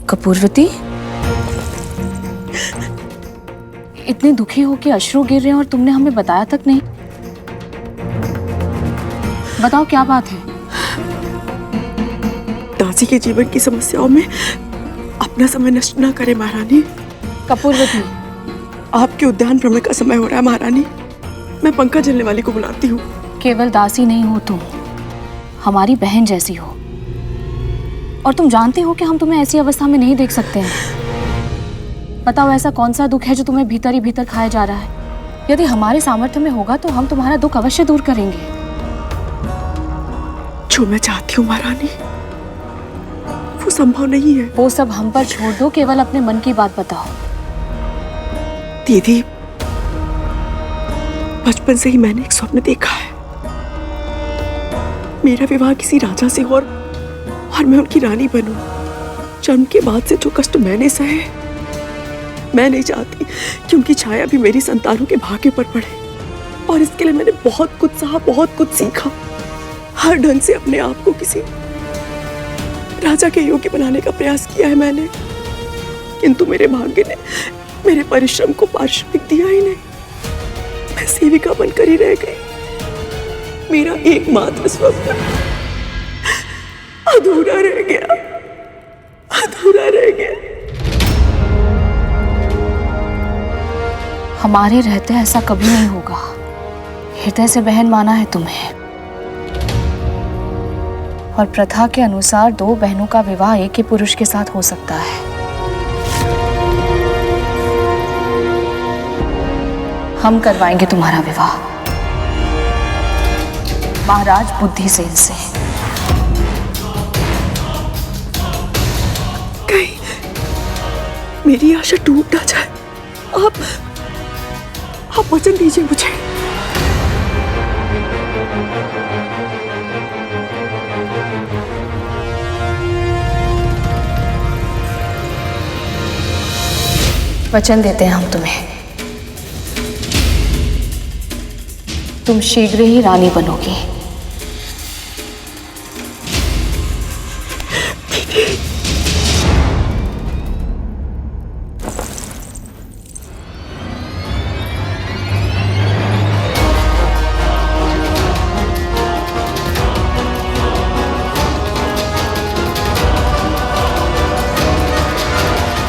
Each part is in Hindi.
कपूरवती, इतने दुखी हो कि अश्रु गिर रहे हैं और तुमने हमें बताया तक नहीं। बताओ क्या बात है? दासी के जीवन की समस्याओं में अपना समय नष्ट न करें महारानी। कपूरवती, आपके उद्यान भ्रमण का समय हो रहा है महारानी। मैं पंखा झलने वाली को बुलाती हूँ। केवल दासी नहीं हो तुम, हमारी बहन जैसी हो, और तुम जानते हो कि हम तुम्हें ऐसी अवस्था में नहीं देख सकते हैं। बताओ ऐसा कौन सा दुख है जो तुम्हें भीतर ही भीतर खाया जा रहा है? यदि हमारे सामर्थ्य में होगा तो हम तुम्हारा दुख अवश्य दूर करेंगे। जो मैं चाहती हूँ महारानी वो संभव नहीं है। वो सब हम पर छोड़ दो, केवल अपने मन की बात बताओ। दीदी, बचपन से ही मैंने एक स्वप्न देखा है। मेरा विवाह किसी राजा से और मैं उनकी रानी बनूं। जन्म के बाद से जो कष्ट मैंने सहे, मैं नहीं चाहती कि उनकी छाया भी मेरी संतानों के भाग्य पर पड़े। और इसके लिए मैंने बहुत कुछ सहा, बहुत कुछ सीखा। हर ढंग से अपने आप को किसी राजा के योग्य बनाने का प्रयास किया है मैंने, किंतु मेरे भाग्य ने मेरे परिश्रम को पारिश्रमिक दिया ही नहीं। मैं सेविका बनकर ही रह गई। मेरा एकमात्र स्वप्न अधूरा रह गया, अधूरा रह गया। हमारे रहते ऐसा कभी नहीं होगा। हृदय से बहन माना है तुम्हें, और प्रथा के अनुसार दो बहनों का विवाह एक ही पुरुष के साथ हो सकता है। हम करवाएंगे तुम्हारा विवाह महाराज बुद्धिसेन से। कहीं मेरी आशा टूट ना जाए। आप वचन दीजिए मुझे। वचन देते हैं हम तुम्हें, तुम शीघ्र ही रानी बनोगी।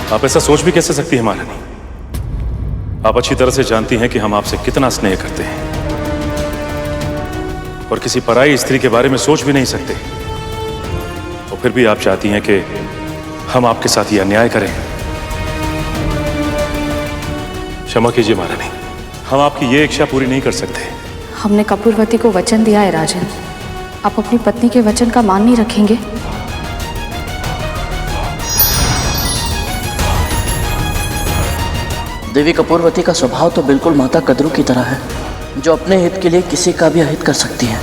आप ऐसा सोच भी कैसे सकती हैं महारानी? आप अच्छी तरह से जानती हैं कि हम आपसे कितना स्नेह करते हैं, और किसी पराई स्त्री के बारे में सोच भी नहीं सकते। और फिर भी आप चाहती हैं कि हम आपके साथ ये अन्याय करें। क्षमा कीजिए महारानी, हम आपकी ये इच्छा पूरी नहीं कर सकते। हमने कपूरवती को वचन दिया है राजन, आप अपनी पत्नी के वचन का मान नहीं रखेंगे? देवी कपूरवती का स्वभाव तो बिल्कुल माता कद्रू की तरह है, जो अपने हित के लिए किसी का भी अहित कर सकती है।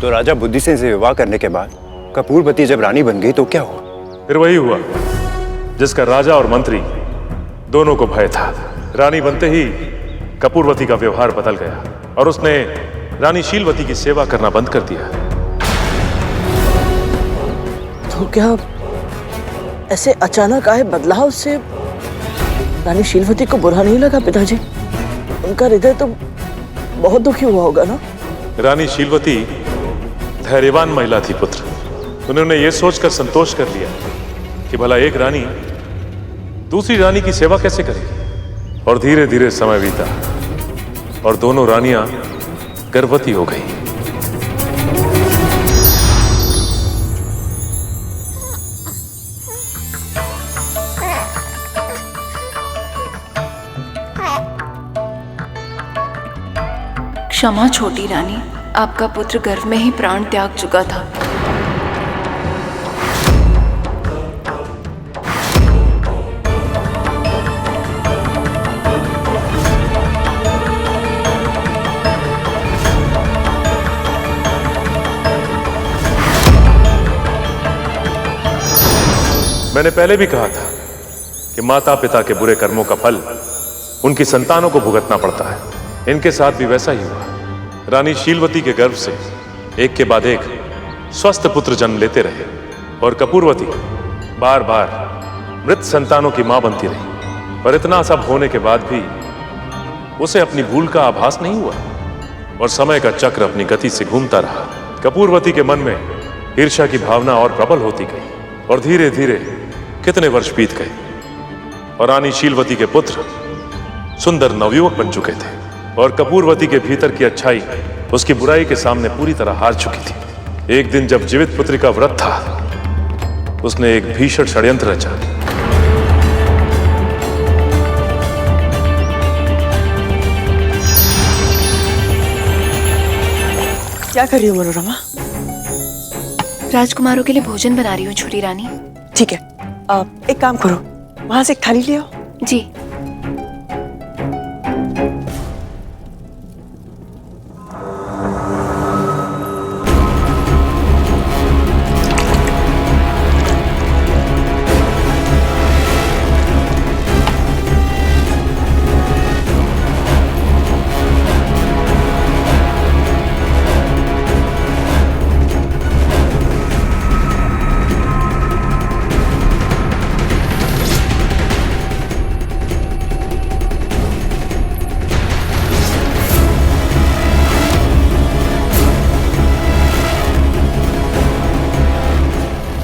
तो राजा बुद्धिसेन से विवाह करने के बाद कपूरवती जब रानी बन गई तो क्या हुआ? फिर वही हुआ जिसका राजा और मंत्री दोनों को भय था। रानी बनते ही कपूरवती का व्यवहार बदल गया और उसने रानी शीलवती की सेवा करना बंद कर दिया। तो क्या ऐसे अचानक आए बदलाव से रानी शीलवती को बुरा नहीं लगा पिताजी? उनका हृदय तो बहुत दुखी हुआ होगा ना? रानी शीलवती धैर्यवान महिला थी पुत्र। उन्होंने ये सोचकर संतोष कर लिया कि भला एक रानी दूसरी रानी की सेवा कैसे करेगी। और धीरे धीरे समय बीता और दोनों रानियां गर्भवती हो गई। क्षमा छोटी रानी, आपका पुत्र गर्भ में ही प्राण त्याग चुका था। मैंने पहले भी कहा था कि माता पिता के बुरे कर्मों का फल उनकी संतानों को भुगतना पड़ता है। इनके साथ भी वैसा ही हुआ। रानी शीलवती के गर्भ से एक के बाद एक स्वस्थ पुत्र जन्म लेते रहे, और कपूरवती बार बार मृत संतानों की मां बनती रही। पर इतना सब होने के बाद भी उसे अपनी भूल का आभास नहीं हुआ और समय का चक्र अपनी गति से घूमता रहा। कपूरवती के मन में ईर्ष्या की भावना और प्रबल होती गई और धीरे धीरे कितने वर्ष बीत गए और रानी शीलवती के पुत्र सुंदर नवयुवक बन चुके थे और कपूरवती के भीतर की अच्छाई उसकी बुराई के सामने पूरी तरह हार चुकी थी। एक दिन जब जीवित पुत्री का व्रत था, उसने एक भीषण षड्यंत्र रचा। क्या कर रही हो मनोरमा? राजकुमारों के लिए भोजन बना रही हूँ छोटी रानी। ठीक है, आप एक काम करो, वहां से एक थाली ले आओ। जी।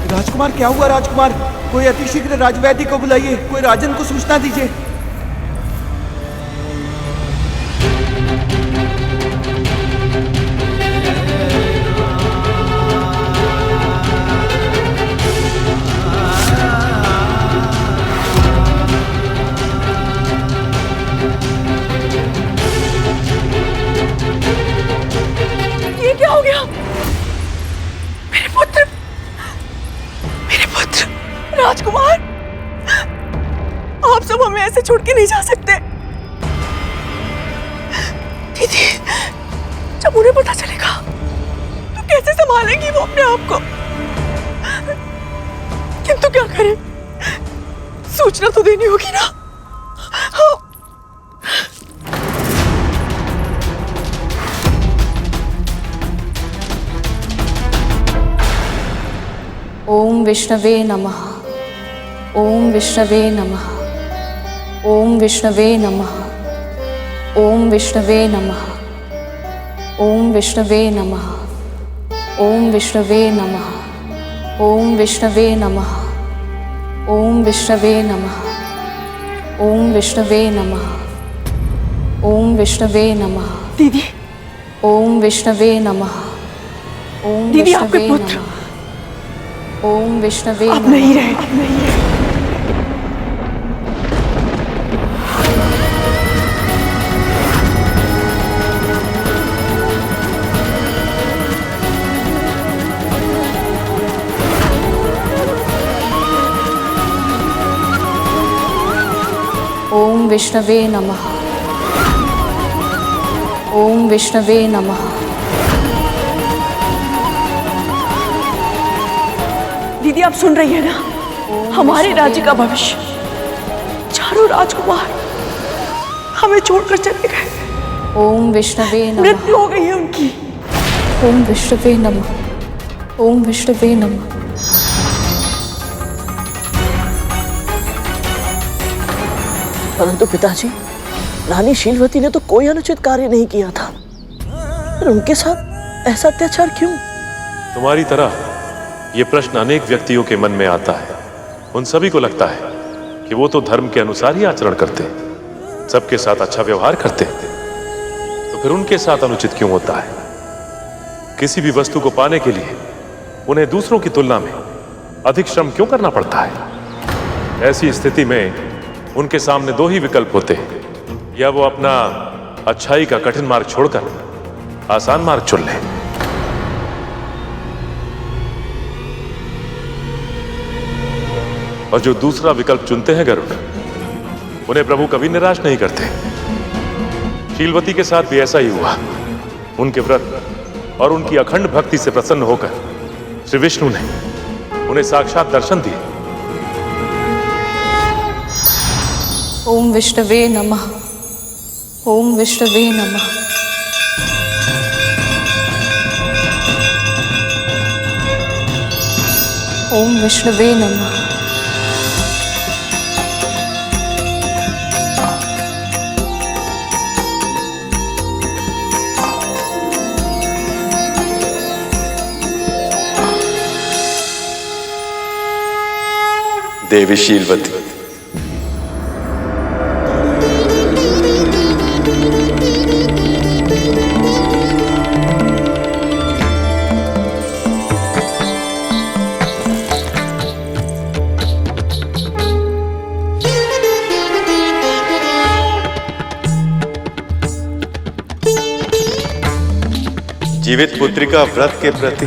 राजकुमार, क्या हुआ राजकुमार? कोई अतिशीघ्र राजवैद्य को बुलाइए, कोई राजन को सूचना दीजिए। ये क्या हो गया? मेरे पुत्र राजकुमार, आप सब हमें ऐसे छोड़ के नहीं जा सकते। दीदी, जब उन्हें पता चलेगा तो कैसे संभालेंगी वो अपने आप को? किंतु क्या करें, सूचना तो देनी होगी ना। ओम विष्णवे नमः। ओम विष्णवे नमः। ओम विष्णवे नमः। ओम विष्णवे नमः। ओम विष्णवे नमः। ओम विष्णवे नमः। ओम विष्णवे नमः। ओम विष्णवे नमः। ओम विष्णवे नमः। ओम विष्णवे नमः। दीदी, ओम विष्णवे नमः। ओम दीदी, आपके विष्णवे पुत्र नमः। ओम विष्णवे आप नमः। नहीं रहे, नहीं रहे। ओम विष्णवे नमः। ओम विष्णवे नमः। दीदी, आप सुन रही है ना? हमारे राज्य का भविष्य, चारों राजकुमार हमें छोड़कर चले गए। ओम विष्णवे नमः। मृत्यु हो गई है उनकी। ओम विष्णवे नमः। ओम विष्णवे नमः। परंतु पिताजी, रानी शीलवती ने तो कोई अनुचित कार्य नहीं किया था, फिर उनके साथ ऐसा अत्याचार क्यों? तुम्हारी तरह ये प्रश्न अनेक व्यक्तियों के मन में आता है। उन सभी को लगता है कि वो तो धर्म के अनुसार ही आचरण करते, सबके साथ अच्छा व्यवहार करते, तो फिर उनके साथ अनुचित क्यों होता है? किसी भी वस्तु को पाने के लिए उन्हें दूसरों की तुलना में अधिक श्रम क्यों करना पड़ता है? ऐसी स्थिति में उनके सामने दो ही विकल्प होते हैं, या वो अपना अच्छाई का कठिन मार्ग छोड़कर आसान मार्ग चुन लें, और जो दूसरा विकल्प चुनते हैं गरुड़, उन्हें प्रभु कभी निराश नहीं करते। शीलवती के साथ भी ऐसा ही हुआ। उनके व्रत और उनकी अखंड भक्ति से प्रसन्न होकर श्री विष्णु ने उन्हें साक्षात दर्शन दिए। ओम विष्णवे नमः। ओम विष्णवे नमः। ओम विष्णुवे नमः। देवी शीलवती, जीवित पुत्रिका व्रत के प्रति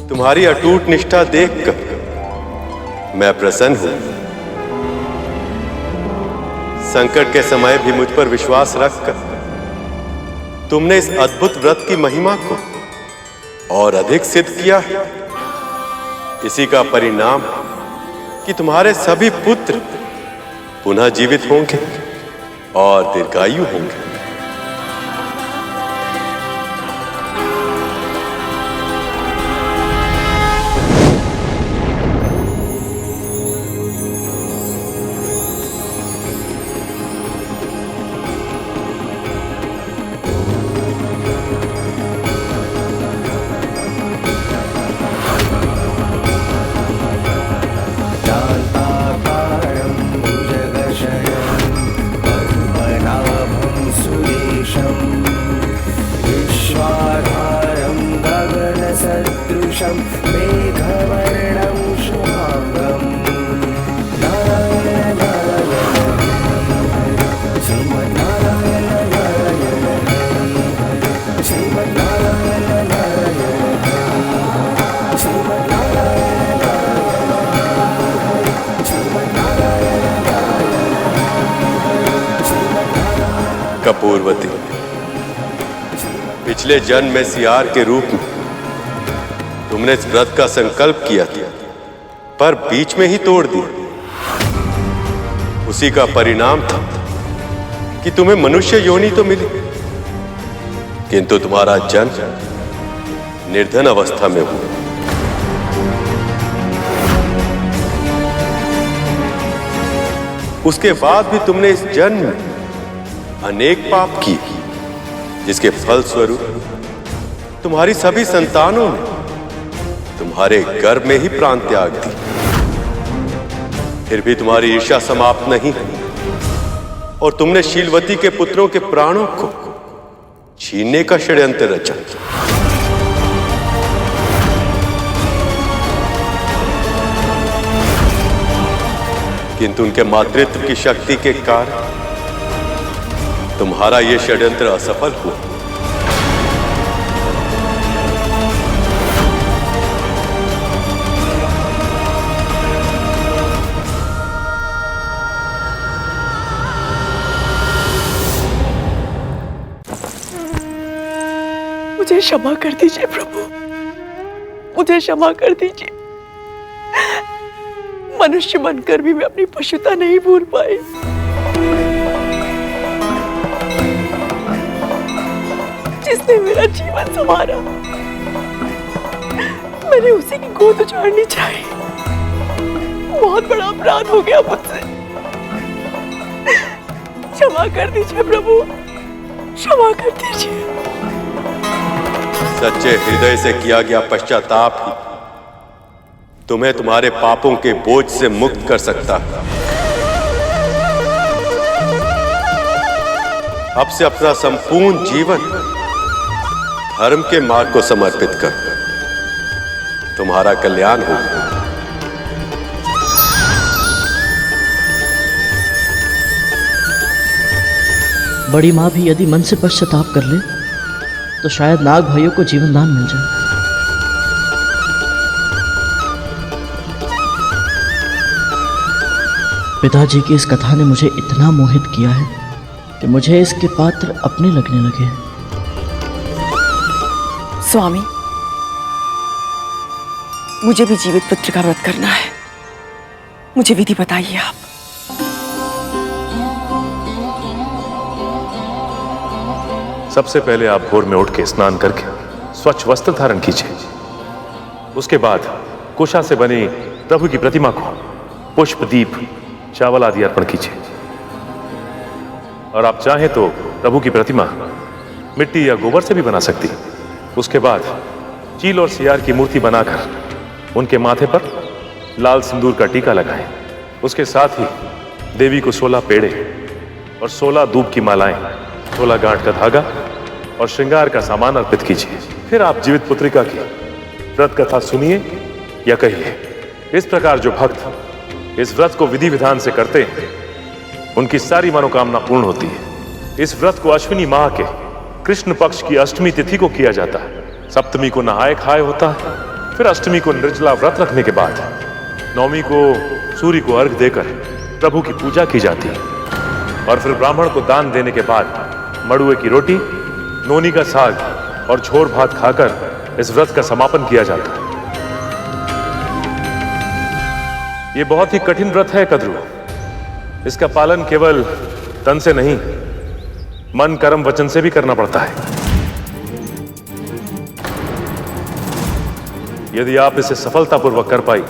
तुम्हारी अटूट निष्ठा देखकर मैं प्रसन्न हूं। संकट के समय भी मुझ पर विश्वास रखकर तुमने इस अद्भुत व्रत की महिमा को और अधिक सिद्ध किया है। इसी का परिणाम कि तुम्हारे सभी पुत्र पुनः जीवित होंगे और दीर्घायु होंगे। कपूरवती, पिछले जन्म में सियार के रूप में तुमने इस व्रत का संकल्प किया था, पर बीच में ही तोड़ दिया। उसी का परिणाम था कि तुम्हें मनुष्य योनि तो मिली, किंतु तुम्हारा जन्म निर्धन अवस्था में हुआ। उसके बाद भी तुमने इस जन्म में अनेक पाप किए, जिसके फल स्वरूप तुम्हारी सभी संतानों ने तुम्हारे गर्भ में ही प्राण त्याग दी। फिर भी तुम्हारी ईर्ष्या समाप्त नहीं और तुमने शीलवती के पुत्रों के प्राणों को छीनने का षड्यंत्र रचा। किंतु उनके मातृत्व की शक्ति के कारण तुम्हारा यह षड्यंत्र असफल हुआ। मुझे क्षमा कर दीजिए प्रभु, मुझे क्षमा कर दीजिए। मनुष्य बनकर भी मैं अपनी पशुता नहीं भूल पाई। जिसने मेरा जीवन संवारा, मैंने उसी की गोद उजाड़नी चाहिए। बहुत बड़ा अपराध हो गया मुझसे। क्षमा कर दीजिए प्रभु, क्षमा कर दीजिए। सच्चे हृदय से किया गया पश्चाताप ही तुम्हें तुम्हारे पापों के बोझ से मुक्त कर सकता है। अब से अपना संपूर्ण जीवन धर्म के मार्ग को समर्पित कर तुम्हारा कल्याण होगा। बड़ी माँ भी यदि मन से पश्चाताप कर ले तो शायद नाग भाइयों को जीवन दान मिल जाए। पिताजी की इस कथा ने मुझे इतना मोहित किया है कि मुझे इसके पात्र अपने लगने लगे हैं। स्वामी, मुझे भी जीवित पुत्र का व्रत करना है। मुझे विधि बताइए आप। सबसे पहले आप भोर में उठ के स्नान करके स्वच्छ वस्त्र धारण कीजिए। उसके बाद कुशा से बनी प्रभु की प्रतिमा को पुष्प, दीप, चावल आदि अर्पण कीजिए। और आप चाहें तो प्रभु की प्रतिमा मिट्टी या गोबर से भी बना सकती। उसके बाद चील और सियार की मूर्ति बनाकर उनके माथे पर लाल सिंदूर का टीका लगाएं। उसके साथ ही देवी को 16 पेड़े और 16 दूब की मालाएं, 16 गांठ का धागा और श्रृंगार का सामान अर्पित कीजिए। फिर आप जीवित पुत्रिका की व्रत कथा सुनिए या कहिए। इस प्रकार जो भक्त इस व्रत को विधि विधान से करते हैं, उनकी सारी मनोकामना पूर्ण होती है। इस व्रत को अश्विनी माह के कृष्ण पक्ष की अष्टमी तिथि को किया जाता है। सप्तमी को नहाय खाए होता है। फिर अष्टमी को निर्जला व्रत रखने के बाद नवमी को सूर्य को अर्घ देकर प्रभु की पूजा की जाती है। और फिर ब्राह्मण को दान देने के बाद मड़ुए की रोटी, नोनी का साग और झोर भात खाकर इस व्रत का समापन किया जाता है। ये बहुत ही कठिन व्रत है कद्रू। इसका पालन केवल तन से नहीं, मन, कर्म, वचन से भी करना पड़ता है। यदि आप इसे सफलतापूर्वक कर पाई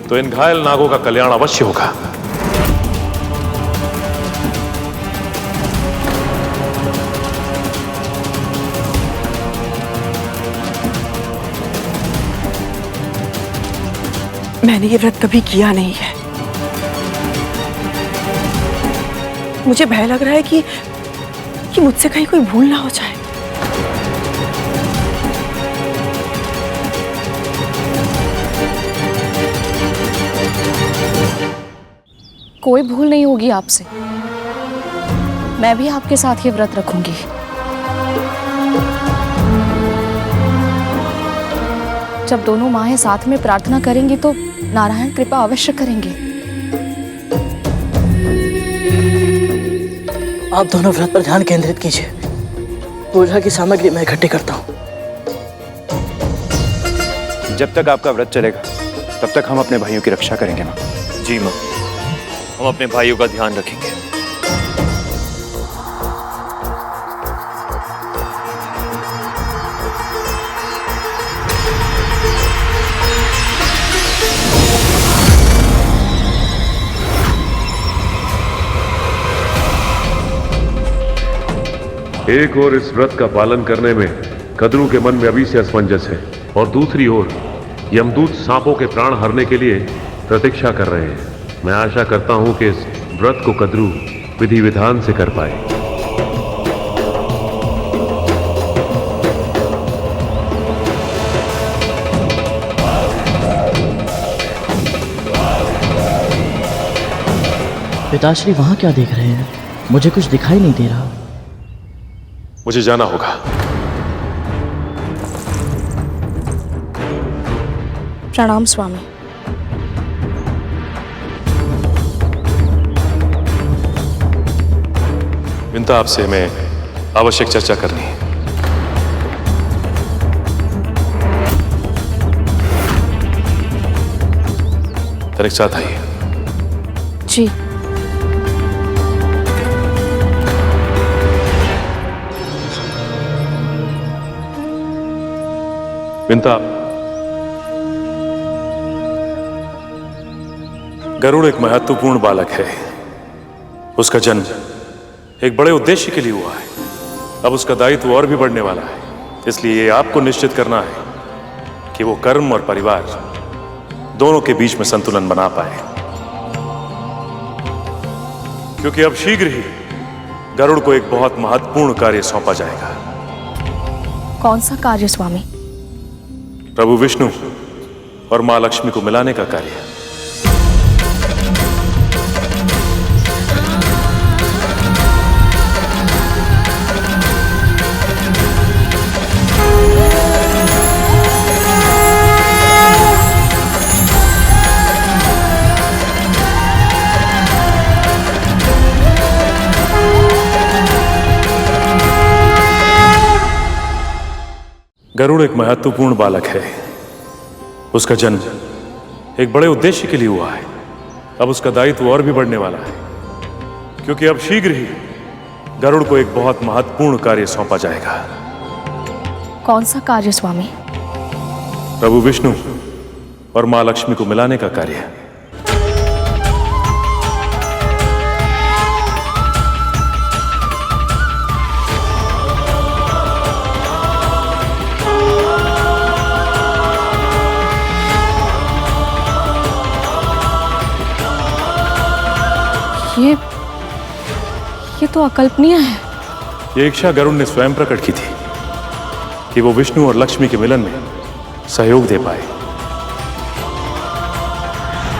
तो इन घायल नागों का कल्याण अवश्य होगा। मैंने ये व्रत कभी किया नहीं है। मुझे भय लग रहा है कि मुझसे कहीं कोई भूल ना हो जाए। कोई भूल नहीं होगी आपसे। मैं भी आपके साथ ये व्रत रखूंगी। जब दोनों माहें साथ में प्रार्थना करेंगी तो नारायण कृपा अवश्य करेंगे। आप दोनों व्रत पर ध्यान केंद्रित कीजिए। पूजा की सामग्री मैं इकट्ठी करता हूँ। जब तक आपका व्रत चलेगा तब तक हम अपने भाइयों की रक्षा करेंगे माँ। जी माँ, हम अपने भाइयों का ध्यान रखेंगे। एक और इस व्रत का पालन करने में कद्रू के मन में अभी से असमंजस है, और दूसरी ओर यमदूत सांपों के प्राण हरने के लिए प्रतीक्षा कर रहे हैं। मैं आशा करता हूं कि इस व्रत को कद्रू विधि विधान से कर पाए। पिताश्री वहां क्या देख रहे हैं? मुझे कुछ दिखाई नहीं दे रहा। मुझे जाना होगा। प्रणाम स्वामी। विंता, आपसे मैं आवश्यक चर्चा करनी है। तनिक साथ आइए। जी। विंता, गरुड़ एक महत्वपूर्ण बालक है। उसका जन्म एक बड़े उद्देश्य के लिए हुआ है। अब उसका दायित्व और भी बढ़ने वाला है। इसलिए आपको निश्चित करना है कि वो कर्म और परिवार दोनों के बीच में संतुलन बना पाए, क्योंकि अब शीघ्र ही गरुड़ को एक बहुत महत्वपूर्ण कार्य सौंपा जाएगा। कौन सा कार्य स्वामी? प्रभु विष्णु और मां लक्ष्मी को मिलाने का कार्य। गरुड़ एक महत्वपूर्ण बालक है। उसका जन्म एक बड़े उद्देश्य के लिए हुआ है। अब उसका दायित्व और भी बढ़ने वाला है, क्योंकि अब शीघ्र ही गरुड़ को एक बहुत महत्वपूर्ण कार्य सौंपा जाएगा। कौन सा कार्य स्वामी? प्रभु विष्णु और मां लक्ष्मी को मिलाने का कार्य। ये तो अकल्पनीय है। ये इच्छा गरुड़ ने स्वयं प्रकट की थी कि वो विष्णु और लक्ष्मी के मिलन में सहयोग दे पाए।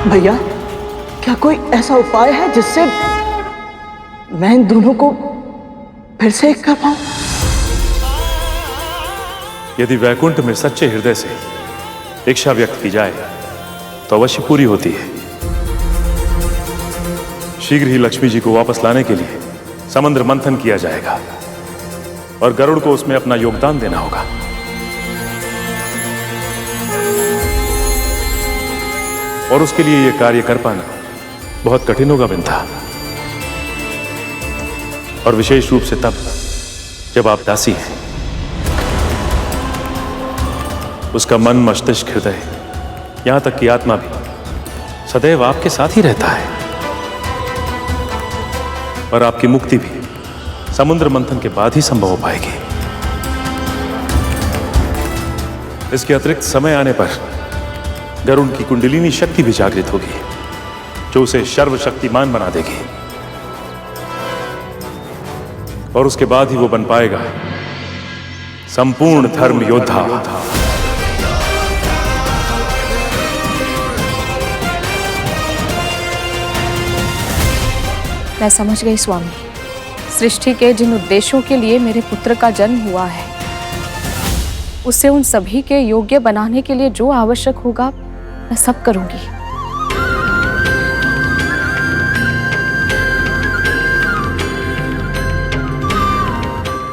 भैया, क्या कोई ऐसा उपाय है जिससे मैं इन दोनों को फिर से एक कर पाऊं? यदि वैकुंठ में सच्चे हृदय से इच्छा व्यक्त की जाए तो अवश्य पूरी होती है। शीघ्र ही लक्ष्मी जी को वापस लाने के लिए समुद्र मंथन किया जाएगा और गरुड़ को उसमें अपना योगदान देना होगा। और उसके लिए यह कार्य कर पाना बहुत कठिन होगा विंता, और विशेष रूप से तब जब आप दासी हैं। उसका मन, मस्तिष्क, हृदय, यहां तक कि आत्मा भी सदैव आपके साथ ही रहता है। और आपकी मुक्ति भी समुद्र मंथन के बाद ही संभव हो पाएगी। इसके अतिरिक्त समय आने पर गरुड़ की कुंडलिनी शक्ति भी जागृत होगी, जो उसे सर्वशक्तिमान बना देगी। और उसके बाद ही वो बन पाएगा संपूर्ण धर्म योद्धा। मैं समझ गई स्वामी। सृष्टि के जिन उद्देश्यों के लिए मेरे पुत्र का जन्म हुआ है, उसे उन सभी के योग्य बनाने के लिए जो आवश्यक होगा मैं सब करूंगी।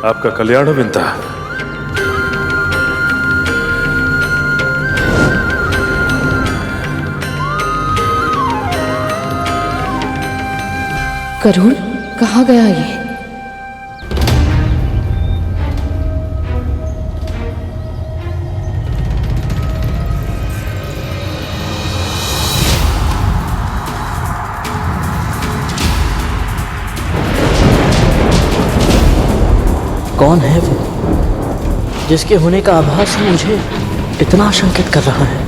आपका कल्याण हो विंता। गरुड़ कहाँ गया ये? कौन है वो जिसके होने का आभास मुझे इतना आशंकित कर रहा है?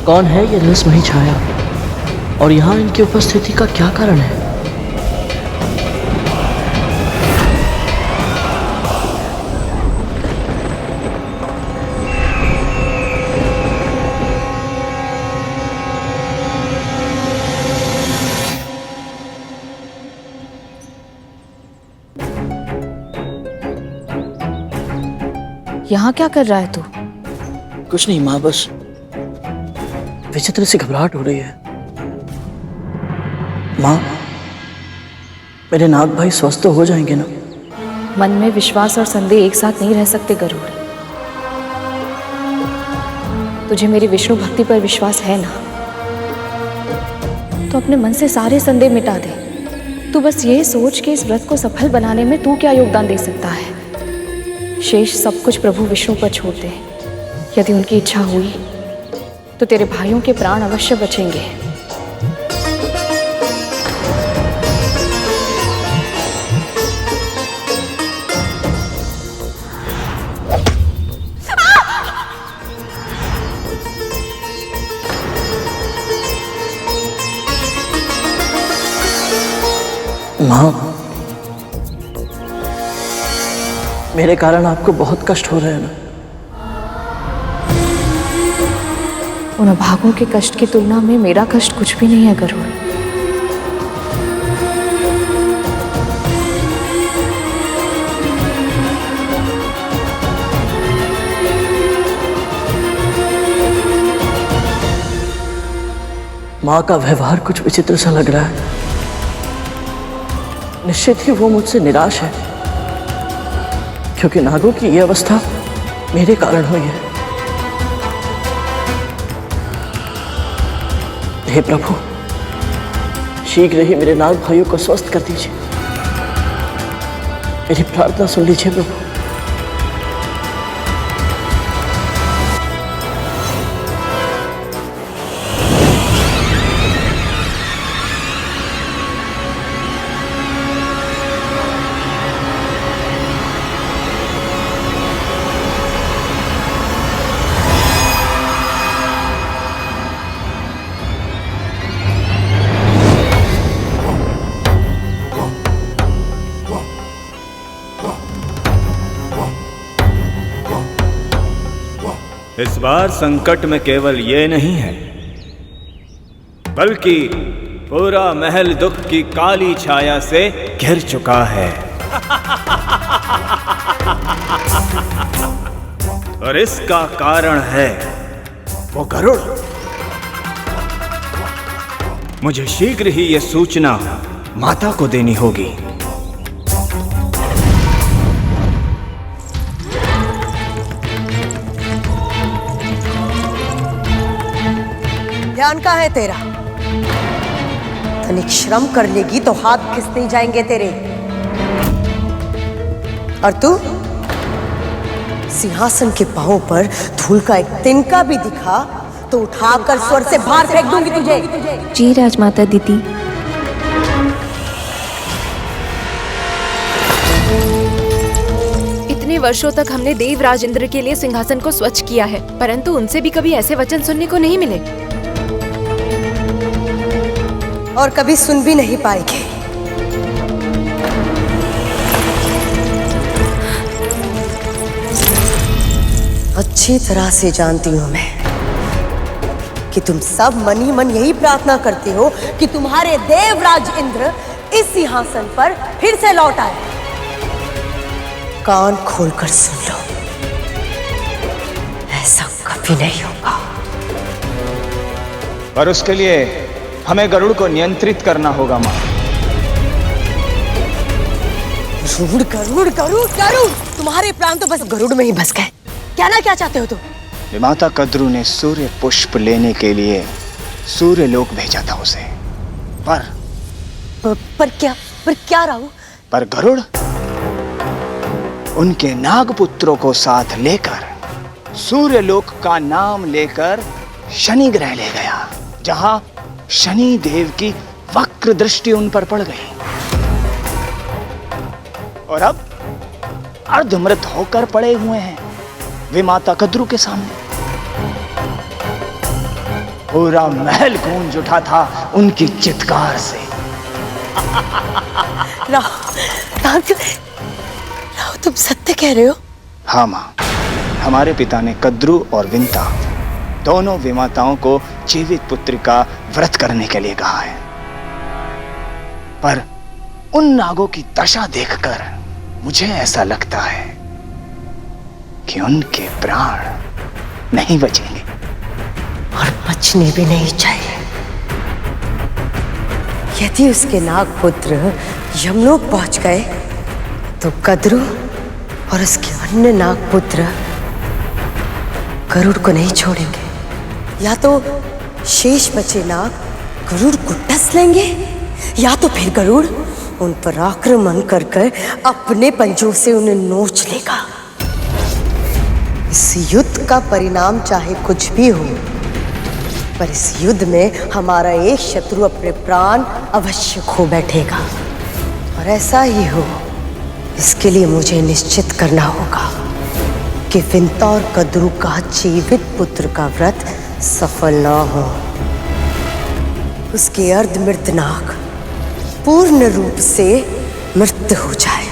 कौन है ये रहस्यमयी छाया और यहाँ इनकी उपस्थिति का क्या कारण है? यहाँ क्या कर रहा है तू? कुछ नहीं माँ, बस विचित्र सी घबराहट हो रही है। माँ, मेरे नाग भाई स्वस्थ तो हो जाएंगे ना? मन में विश्वास और संदेह एक साथ नहीं रह सकते गरुड़। तुझे मेरी विष्णु भक्ति पर विश्वास है ना, तो अपने मन से सारे संदेह मिटा दे। तू बस ये सोच कि इस व्रत को सफल बनाने में तू क्या योगदान दे सकता है। शेष सब कुछ प्रभु विष्णु पर छोड़ दे। यदि उनकी इच्छा हुई तो तेरे भाइयों के प्राण अवश्य बचेंगे। माँ, मेरे कारण आपको बहुत कष्ट हो रहा है ना? उन अभागों के कष्ट की तुलना में मेरा कष्ट कुछ भी नहीं है गरुड़। माँ का व्यवहार कुछ विचित्र सा लग रहा है। निश्चित ही वो मुझसे निराश है, क्योंकि नागों की ये अवस्था मेरे कारण हुई है। हे प्रभु, शीघ्र ही मेरे नाग भाइयों को स्वस्थ कर दीजिए। मेरी प्रार्थना सुन लीजिए प्रभु। इस बार संकट में केवल ये नहीं है, बल्कि पूरा महल दुख की काली छाया से घिर चुका है। और इसका कारण है वो गरुड़। मुझे शीघ्र ही ये सूचना माता को देनी होगी। ध्यान कहाँ है तेरा? तनिक श्रम कर लेगी तो हाथ खिस नहीं जाएंगे तेरे। और तू सिंहासन के पांव पर धूल का एक तिनका भी दिखा तो उठाकर स्वर से बाहर फेंक दूंगी तुझे। जी राजमाता दीदी। इतने वर्षों तक हमने देवराज इंद्र के लिए सिंहासन को स्वच्छ किया है, परंतु उनसे भी कभी ऐसे वचन सुनने को नहीं मिले और कभी सुन भी नहीं पाएंगे। अच्छी तरह से जानती हूं मैं कि तुम सब मन ही मन यही प्रार्थना करते हो कि तुम्हारे देवराज इंद्र इस सिंहासन पर फिर से लौट आए। कान खोलकर सुन लो, ऐसा कभी नहीं होगा। पर उसके लिए हमें गरुड़ को नियंत्रित करना होगा माँ। गरुड़ गरुड़ गरुड़ गरुड़, तुम्हारे प्राण तो बस गरुड़ में ही बस गए। कहना क्या चाहते हो तुम? विमाता कद्रू ने सूर्य पुष्प लेने के लिए सूर्य लोक भेजा था उसे, पर क्या राहु? पर गरुड़ उनके नागपुत्रों को साथ लेकर सूर्य लोक का नाम लेकर शनि ग्रह ले गया, जहां शनि देव की वक्र दृष्टि उन पर पड़ गई और अब अर्धमृत होकर पड़े हुए हैं विमाता कद्रू के सामने। पूरा महल गूंज उठा था उनकी चित्कार से। राहु, तुम सत्य कह रहे हो? हाँ माँ, हमारे पिता ने कद्रू और विंता दोनों विमाताओं को जीवित पुत्र का व्रत करने के लिए कहा है, पर उन नागों की दशा देखकर मुझे ऐसा लगता है कि उनके प्राण नहीं बचेंगे और बचने भी नहीं चाहिए। यदि उसके नागपुत्र यमलोक पहुंच गए तो कद्रू और उसके अन्य नागपुत्र गरुड़ को नहीं छोड़ेंगे। या तो शेष बचे नाग गरुड़ को डस लेंगे, या तो फिर गरुड़ उन पर आक्रमण कर अपने पंजों से उन्हें नोच लेगा। इस युद्ध का परिणाम चाहे कुछ भी हो, पर इस युद्ध में हमारा एक शत्रु अपने प्राण अवश्य खो बैठेगा। और ऐसा ही हो, इसके लिए मुझे निश्चित करना होगा कि विंता और कद्रू का जीवित पुत्र का व्रत सफल ना हो। उसके अर्धमृत नाग पूर्ण रूप से मृत हो जाए।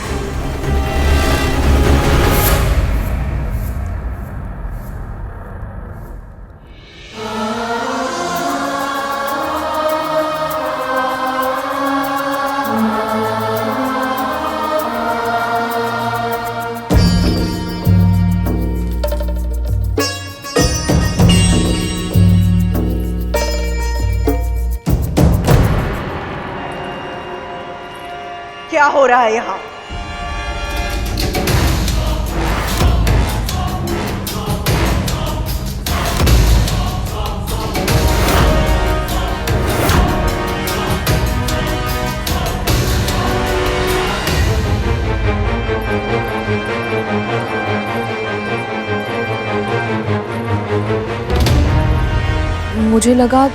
क्या हो रहा है यहाँ? मुझे लगा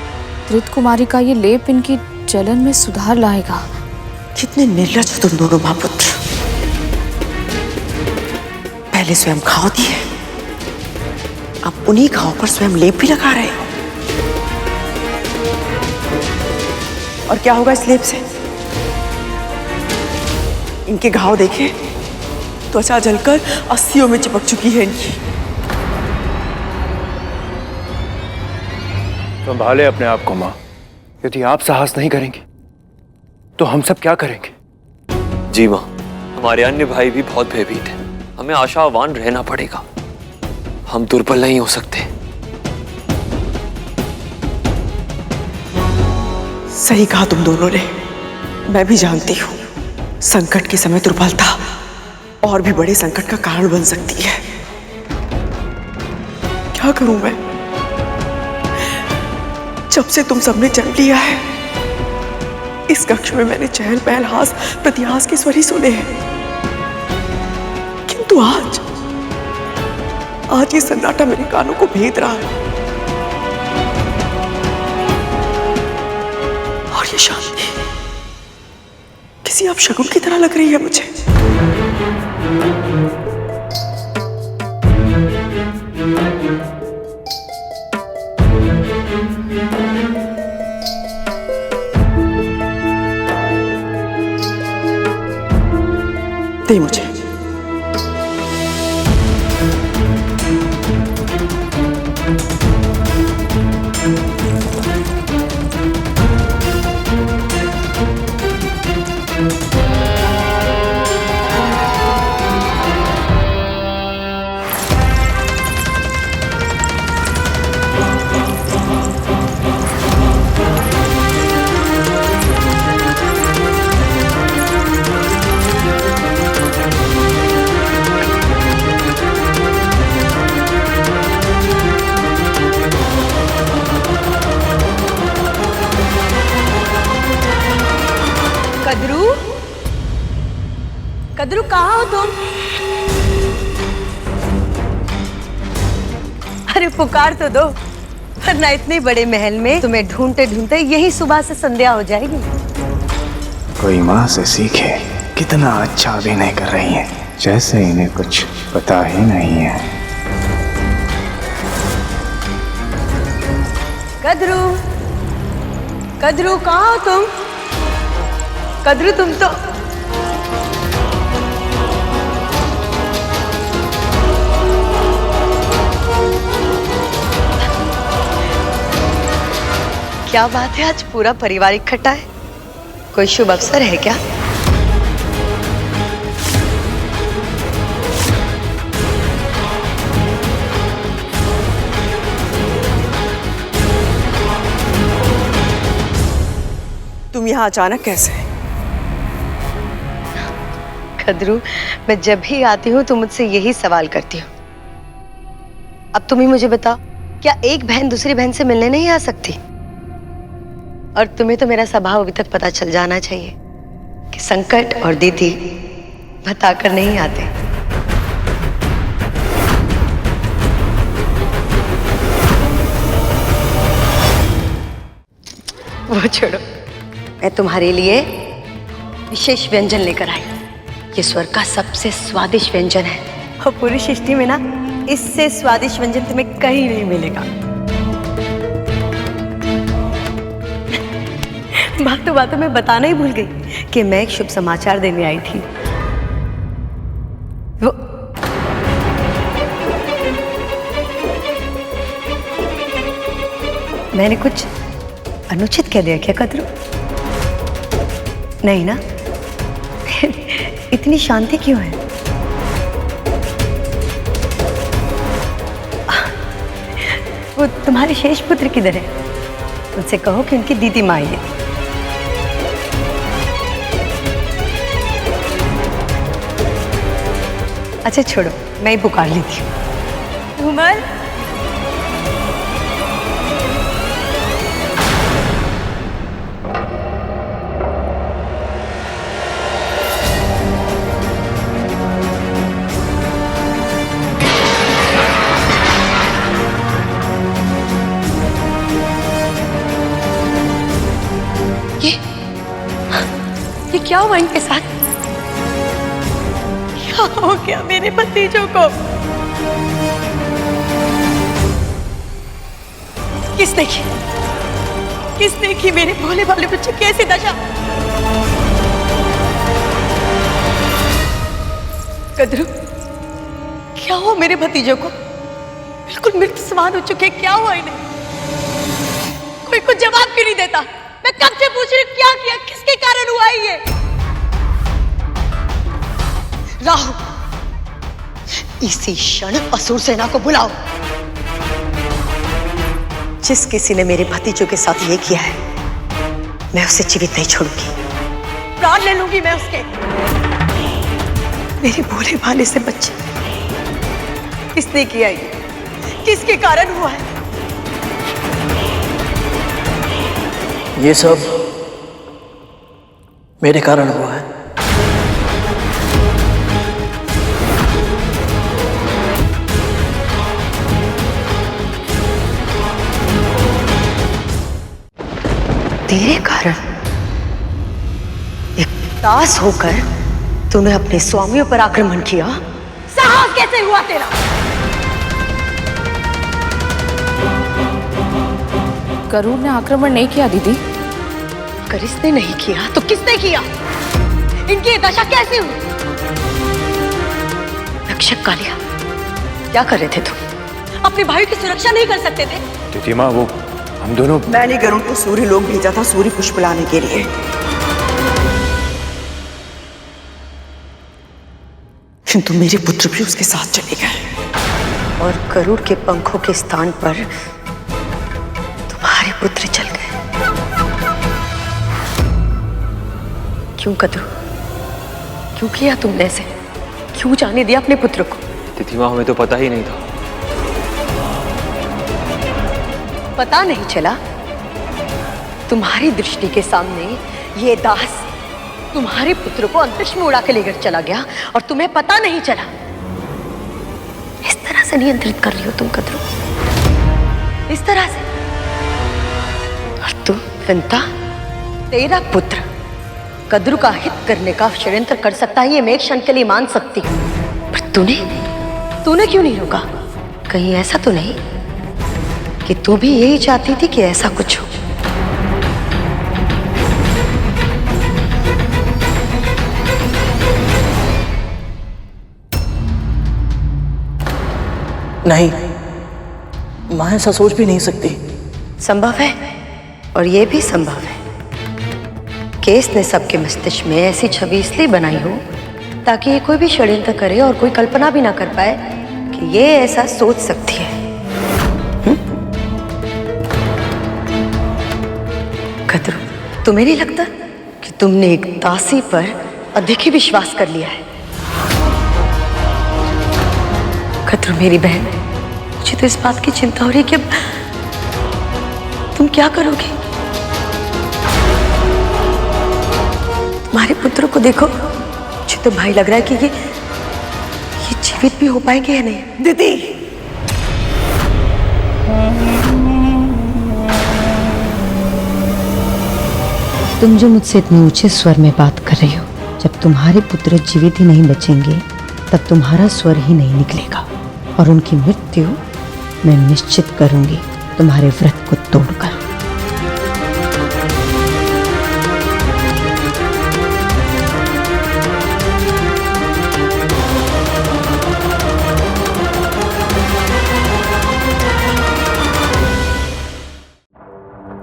धृत कुमारी का ये लेप इनकी जलन में सुधार लाएगा। कितने निर्लज हो तुम दोनों महापुत्र। पहले स्वयं घाव दिए, अब उन्हीं घाव पर स्वयं लेप भी लगा रहे हो। और क्या होगा इस लेप से? इनके घाव देखे, त्वचा जलकर अस्थियों में चिपक चुकी है इनकी। संभाले अपने आप को माँ। यदि आप साहस नहीं करेंगे तो हम सब क्या करेंगे? जी माँ, हमारे अन्य भाई भी बहुत भयभीत हैं। हमें आशावान रहना पड़ेगा। हम दुर्बल नहीं हो सकते। सही कहा तुम दोनों ने। मैं भी जानती हूँ संकट के समय दुर्बलता और भी बड़े संकट का कारण बन सकती है। क्या करूं मैं? जब से तुम सबने जन्म लिया है, इस कक्ष में मैंने चहल पहल, हास प्रतिहास के स्वर ही सुने हैं। किंतु आज ये सन्नाटा मेरे कानों को भेद रहा है। और ये शांति किसी अपशगुन की तरह लग रही है मुझे। दे मुझे। कद्रू कहाँ हो तुम? अरे पुकार तो दो, वरना इतने बड़े महल में तुम्हें ढूंढते ढूंढते यही सुबह से संध्या हो जाएगी। कोई माँ से सीखे, कितना अच्छा अभिनय कर रही हैं, जैसे इन्हें कुछ पता ही नहीं है। कद्रू, कद्रू कहाँ हो तुम? कद्रू तुम तो क्या बात है, आज पूरा परिवार इकट्ठा है। कोई शुभ अवसर है क्या? तुम यहाँ अचानक कैसे? कद्रू, मैं जब भी आती हूँ तुम मुझसे यही सवाल करती हो। अब तुम ही मुझे बताओ, क्या एक बहन दूसरी बहन से मिलने नहीं आ सकती? और तुम्हें तो मेरा स्वभाव अभी तक पता चल जाना चाहिए कि संकट और दीदी बताकर नहीं आते। वो छोड़ो, मैं तुम्हारे लिए विशेष व्यंजन लेकर आई। ये स्वर्ग का सबसे स्वादिष्ट व्यंजन है और पूरी सृष्टि में ना इससे स्वादिष्ट व्यंजन तुम्हें कहीं नहीं मिलेगा। बातों में बताना ही भूल गई कि मैं एक शुभ समाचार देने आई थी। वो मैंने कुछ अनुचित कह दिया क्या कद्रू? नहीं ना? इतनी शांति क्यों है? वो तुम्हारे शेष पुत्र किधर है? उनसे कहो कि उनकी दीदी माँ है। अच्छा छोड़ो, मैं ही पुकार लेती हूँ। धूमल, ये क्या हुआ इनके साथ? क्या हो गया मेरे भतीजों को? किसने की? किसने की मेरे भोले भाले बच्चे की ऐसी दशा? कद्रू, क्या हुआ मेरे भतीजों को? बिल्कुल मृत समान हो चुके, क्या हुआ इन्हें? कोई कुछ जवाब क्यों नहीं देता? मैं कब से पूछ रही हूँ, क्या किया, किसके कारण हुआ है ये? राहु, इसी क्षण असुर सेना को बुलाओ। जिस किसी ने मेरे भतीजों के साथ ये किया है, मैं उसे जीवित नहीं छोड़ूंगी, प्राण ले लूंगी मैं उसके। मेरे भोले भाले से बच्चे, किसने किया ये? किसके कारण हुआ है? ये सब मेरे कारण हुआ है। तेरे कारण? एक दास होकर तूने अपने स्वामियों पर आक्रमण किया? साहस कैसे हुआ तेरा? गरुड़ ने आक्रमण नहीं किया दीदी। अगर इसने नहीं किया तो किसने किया? इनकी ये दशा कैसे हुई? रक्षक कालिया, क्या कर रहे थे तुम? अपने भाई की सुरक्षा नहीं कर सकते थे? तिथि माँ, वो हम दोनों। मैंने गरुड़ को सूर्य लोक भेजा था सूर्य पुष्प लाने के लिए। किंतु मेरे पुत्र भी उसके साथ चले गए और गरुड़ के पंखों के स्थान पर तुम्हारे पुत्र चल गए। क्यों कद्रू? क्यों किया तुमने ऐसे? क्यों जाने दिया अपने पुत्र को? तिथि माँ, हमें तो पता ही नहीं था। पता नहीं चला? तुम्हारी दृष्टि के सामने ये दास तुम्हारे पुत्र को अंतरिक्ष में उड़ा के लेकर चला गया और तुम्हें पता नहीं चला। इस तरह से नियंत्रित कर रही हो तुम कद्रू, इस तरह से। और तुम विंता, तेरा पुत्र कद्रू का हित करने का षड्यंत्र कर सकता है, ये मैं एक क्षण के लिए मान सकती हूँ, पर तूने क्यों नहीं रोका? कहीं ऐसा तो नहीं कि तू भी यही चाहती थी कि ऐसा कुछ हो? नहीं, मां ऐसा सोच भी नहीं सकती। संभव है, और ये भी संभव है कि इसने सबके मस्तिष्क में ऐसी छवि इसलिए बनाई हो ताकि ये कोई भी षड्यंत्र करे और कोई कल्पना भी ना कर पाए कि ये ऐसा सोच सकती है। कद्रू, तुम्हें नहीं लगता कि तुमने एक दासी पर अधिक ही विश्वास कर लिया है? कद्रू मेरी बहन, मुझे तो इस बात की चिंता हो रही है कि अब तुम क्या करोगी? तुम्हारे पुत्र को देखो, मुझे तो भाई लग रहा है कि ये जीवित भी हो पाएंगे या नहीं। दीदी, तुम जो मुझसे इतने ऊंचे स्वर में बात कर रही हो, जब तुम्हारे पुत्र जीवित ही नहीं बचेंगे तब तुम्हारा स्वर ही नहीं निकलेगा और उनकी मृत्यु मैं निश्चित करूंगी तुम्हारे व्रत को तोड़कर।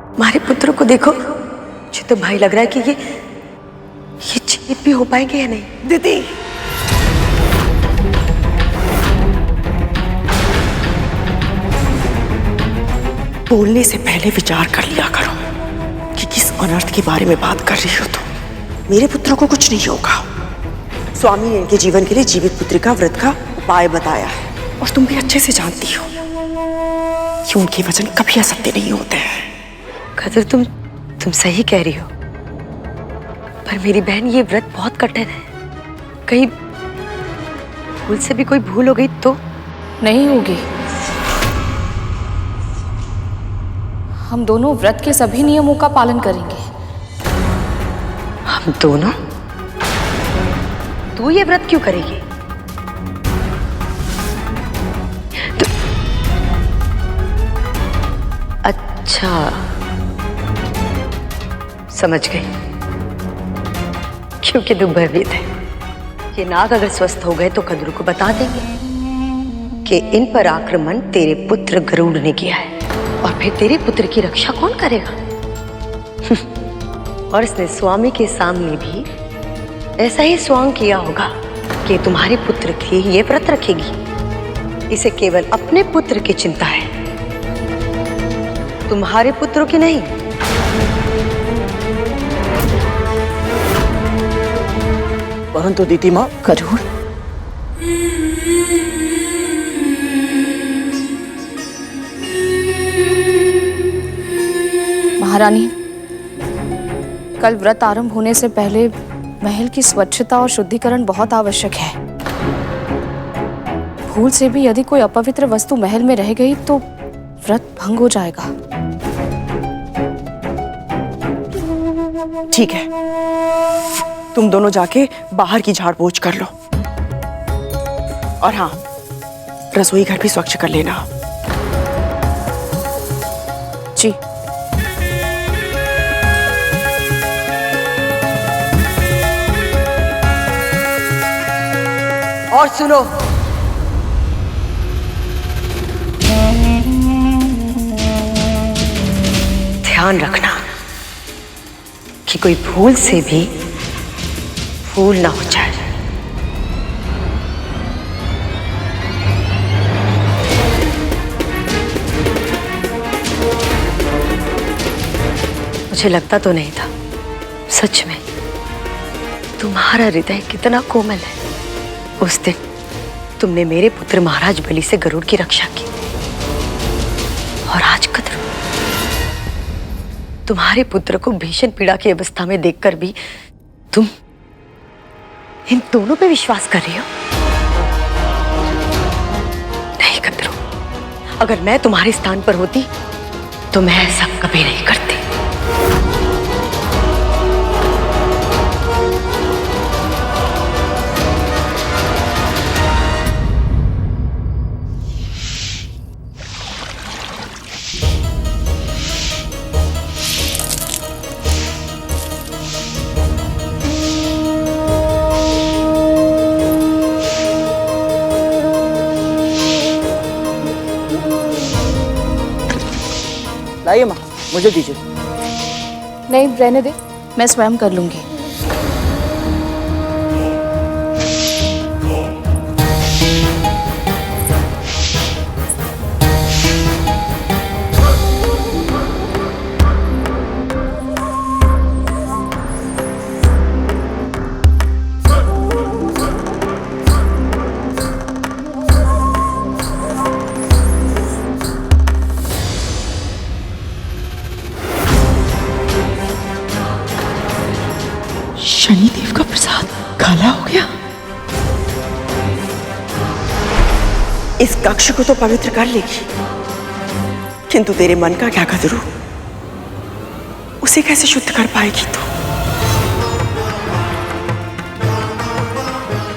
हमारे पुत्र को देखो, मुझे तो भाई लग रहा है कि ये जीवित भी हो पाएंगे या नहीं। दीदी, बोलने से पहले विचार कर लिया करो कि किस अनर्थ के बारे में बात कर रही हो तुम। मेरे पुत्र को कुछ नहीं होगा, स्वामी ने इनके जीवन के लिए जीवित पुत्री का व्रत का उपाय बताया है। और तुम भी अच्छे से जानती हो कि उनके वचन कभी असत्य नहीं होते हैं। कदर, तुम सही कह रही हो, पर मेरी बहन ये व्रत बहुत कठिन है। कहीं भूल से भी कोई भूल हो गई तो? नहीं होगी। हम दोनों व्रत के सभी नियमों का पालन करेंगे। हम दोनों? तू ये व्रत क्यों करेगी? अच्छा, समझ गई। क्योंकि तू भयभीत है। ये नाग अगर स्वस्थ हो गए तो कद्रू को बता देंगे कि इन पर आक्रमण तेरे पुत्र गरुड़ ने किया है, और फिर तेरे पुत्र की रक्षा कौन करेगा? और इसने स्वामी के सामने भी ऐसा ही स्वांग किया होगा कि तुम्हारे पुत्र की ये व्रत रखेगी। इसे केवल अपने पुत्र की चिंता है, तुम्हारे पुत्रों की नहीं। परंतु दीदी माँ, गरुड़, महारानी, कल व्रत आरंभ होने से पहले महल की स्वच्छता और शुद्धिकरण बहुत आवश्यक है। भूल से भी यदि कोई अपवित्र वस्तु महल में रह गई तो व्रत भंग हो जाएगा। ठीक है, तुम दोनों जाके बाहर की झाड़ पोंछ कर लो, और हाँ, रसोई घर भी स्वच्छ कर लेना। जी। और सुनो, ध्यान रखना कि कोई भूल से भी फूल ना हो जाए। मुझे लगता तो नहीं था, सच में तुम्हारा हृदय कितना कोमल है। उस दिन तुमने मेरे पुत्र महाराज बलि से गरुड़ की रक्षा की, और आज कद्रू, तुम्हारे पुत्र को भीषण पीड़ा की अवस्था में देखकर भी तुम इन दोनों पे विश्वास कर रही हो? नहीं कद्रू, अगर मैं तुम्हारे स्थान पर होती तो मैं ऐसा कभी नहीं करती। लाइए माँ, मुझे दीजिए। नहीं, रहने दे, मैं स्वयं कर लूंगी। शनिदेव का प्रसाद काला हो गया। इस कक्ष को तो पवित्र कर लेगी, किंतु तेरे मन का क्या कदरू, उसे कैसे शुद्ध कर पाएगी तू?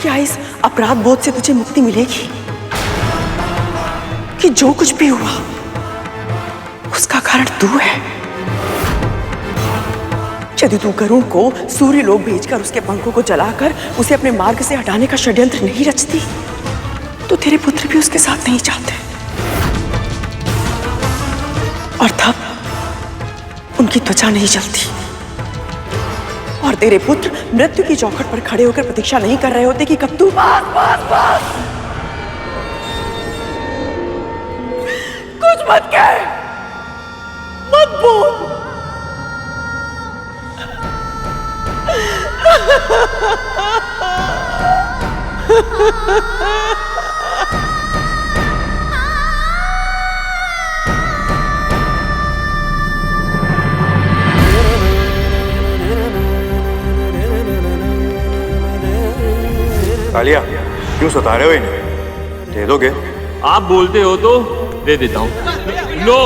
क्या इस अपराध बोध से तुझे मुक्ति मिलेगी कि जो कुछ भी हुआ उसका कारण तू है? यदि तू गरुड़ को सूर्य लोक भेजकर उसके पंखों को जलाकर उसे अपने मार्ग से हटाने का षड्यंत्र नहीं रचती, तो तेरे पुत्र भी उसके साथ नहीं जाते, और तब उनकी त्वचा नहीं जलती, और तेरे पुत्र मृत्यु की चौखट पर खड़े होकर प्रतीक्षा नहीं कर रहे होते कि कब तू बस कुछ मत कह, मत बोल। कालिया, क्यों सता रहे हो इन्हें? दे दोगे? आप बोलते हो तो दे देता हूं। लो।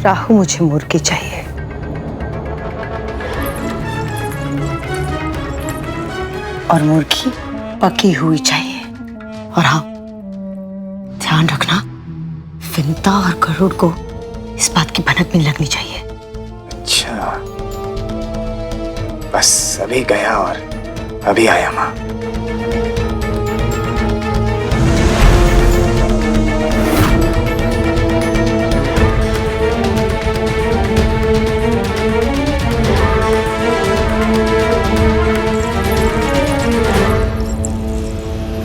राहु, मुझे मुर्गी चाहिए। और मुर्गी पकी हुई चाहिए। और हाँ, ध्यान रखना, विंता और गरुड़ को इस बात की भनक भी लगनी चाहिए। अच्छा, बस अभी गया और अभी आया माँ।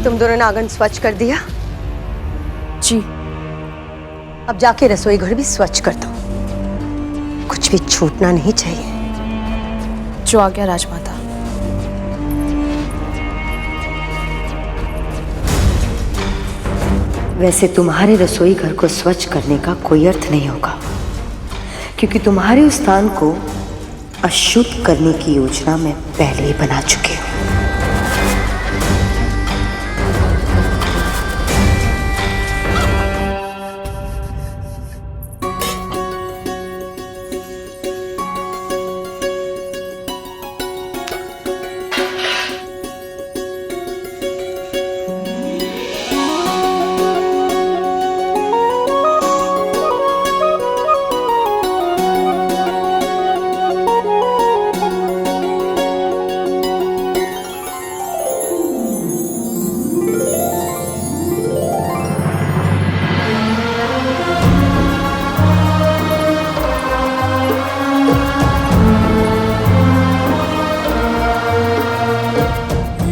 तुम दोनों ने आंगन स्वच्छ कर दिया? जी। अब जाके रसोई घर भी स्वच्छ कर दो, कुछ भी छूटना नहीं चाहिए। जो आ गया राजमाता। वैसे तुम्हारे रसोई घर को स्वच्छ करने का कोई अर्थ नहीं होगा, क्योंकि तुम्हारे उस स्थान को अशुद्ध करने की योजना मैं पहले ही बना चुकी हूँ।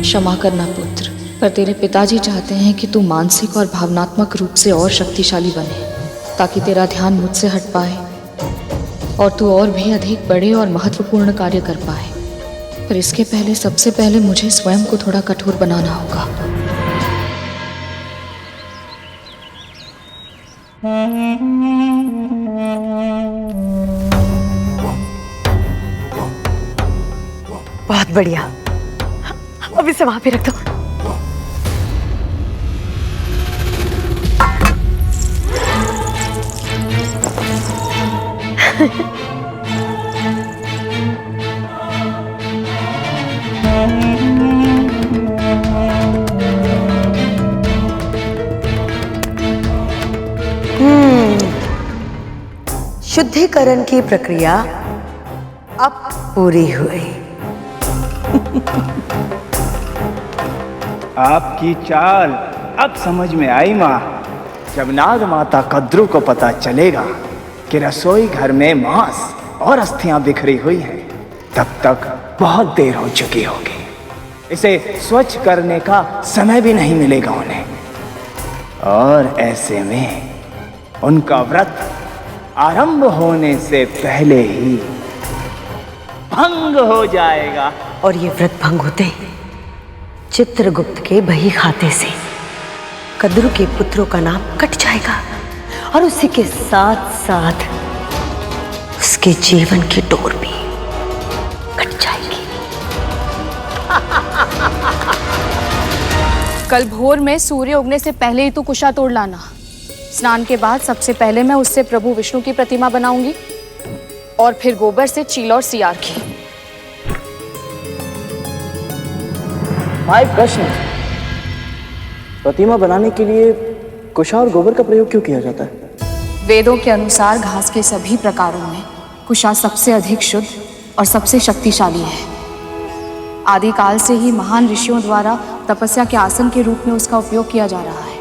क्षमा करना पुत्र, पर तेरे पिताजी चाहते हैं कि तू मानसिक और भावनात्मक रूप से और शक्तिशाली बने, ताकि तेरा ध्यान मुझसे हट पाए और तू और भी अधिक बड़े और महत्वपूर्ण कार्य कर पाए। पर इसके पहले सबसे पहले मुझे स्वयं को थोड़ा कठोर बनाना होगा। बहुत बढ़िया, अब इसे वहां पे रख दो। शुद्धिकरण की प्रक्रिया अब पूरी हुई। आपकी चाल अब समझ में आई माँ। जब नाग माता कद्रू को पता चलेगा कि रसोई घर में मांस और अस्थियां बिखरी हुई हैं, तब तक बहुत देर हो चुकी होगी। इसे स्वच्छ करने का समय भी नहीं मिलेगा उन्हें, और ऐसे में उनका व्रत आरंभ होने से पहले ही भंग हो जाएगा। और ये व्रत भंग होते ही चित्रगुप्त के बही खाते से कद्रू के पुत्रों का नाम कट जाएगा, और उसी के साथ साथ उसके जीवन की डोर भी कट जाएगी। कल भोर में सूर्य उगने से पहले ही तू कुशा तोड़ लाना। स्नान के बाद सबसे पहले मैं उससे प्रभु विष्णु की प्रतिमा बनाऊंगी, और फिर गोबर से चील और सियार की। मां, एक प्रश्न, प्रतिमा बनाने के लिए कुशा और गोबर का प्रयोग क्यों किया जाता है? वेदों के अनुसार घास के सभी प्रकारों में कुशा सबसे अधिक शुद्ध और सबसे शक्तिशाली है। आदिकाल से ही महान ऋषियों द्वारा तपस्या के आसन के रूप में उसका उपयोग किया जा रहा है।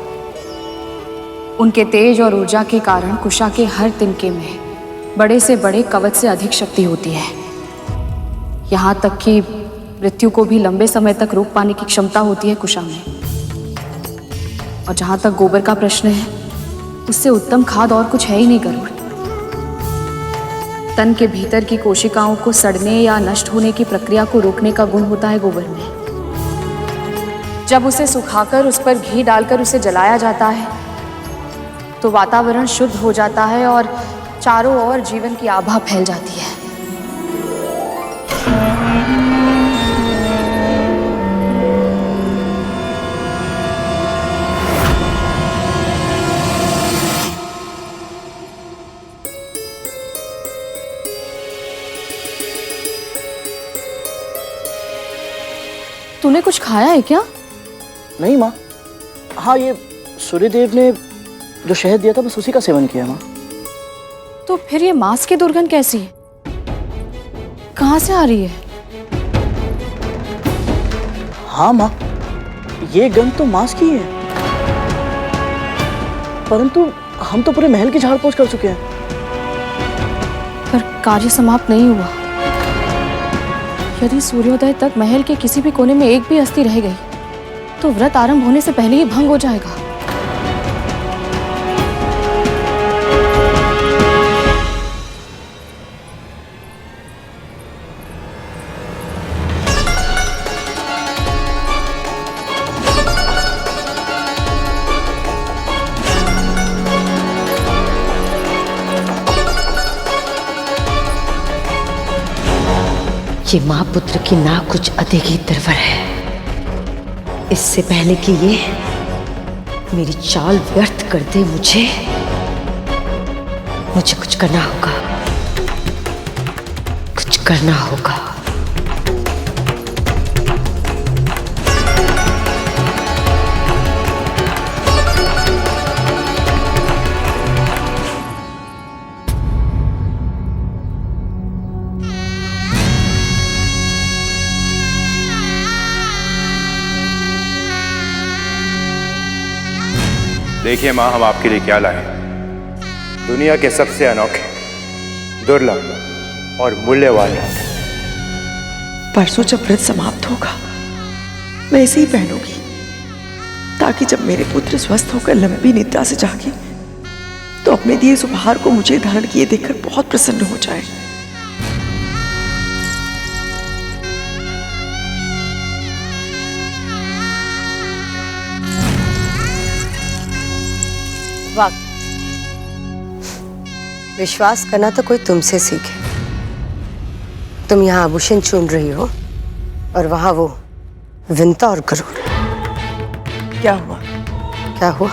उनके तेज और ऊर्जा के कारण कुशा के हर तिनके में बड़े से बड़े कवच से अधिक शक्ति होती है। यहाँ तक कि मृत्यु को भी लंबे समय तक रोक पाने की क्षमता होती है कुशा में। और जहाँ तक गोबर का प्रश्न है, उससे उत्तम खाद और कुछ है ही नहीं गरुड़। तन के भीतर की कोशिकाओं को सड़ने या नष्ट होने की प्रक्रिया को रोकने का गुण होता है गोबर में। जब उसे सुखाकर उस पर घी डालकर उसे जलाया जाता है तो वातावरण शुद्ध हो जाता है और चारों ओर जीवन की आभा फैल जाती है। तूने कुछ खाया है क्या? नहीं माँ। हाँ, ये सूर्यदेव ने जो शहद दिया था बस उसी का सेवन किया माँ। तो फिर ये मांस की दुर्गंध कैसी है? कहाँ से आ रही है? हाँ माँ, ये गंध तो मांस की है, परंतु हम तो पूरे महल की झाड़ पोछ कर चुके हैं। पर कार्य समाप्त नहीं हुआ। यदि सूर्योदय तक महल के किसी भी कोने में एक भी अस्थि रह गई तो व्रत आरंभ होने से पहले ही भंग हो जाएगा। ये माँ पुत्र की ना कुछ अधिक ही निर्भर है। इससे पहले कि ये मेरी चाल व्यर्थ कर दे, मुझे कुछ करना होगा। कुछ करना होगा। देखिए माँ, हम आपके लिए क्या लाए हैं। दुनिया के सबसे अनोखे, दुर्लभ और मूल्यवान। परसों जब व्रत समाप्त होगा मैं इसे ही पहनूंगी, ताकि जब मेरे पुत्र स्वस्थ होकर लंबी निद्रा से जागे तो अपने दिए इस उपहार को मुझे धारण किए देखकर बहुत प्रसन्न हो जाए। वाह, विश्वास करना तो कोई तुमसे सीखे। तुम यहाँ आभूषण चुन रही हो और वहां वो विंता और गरुड़। क्या हुआ? क्या हुआ?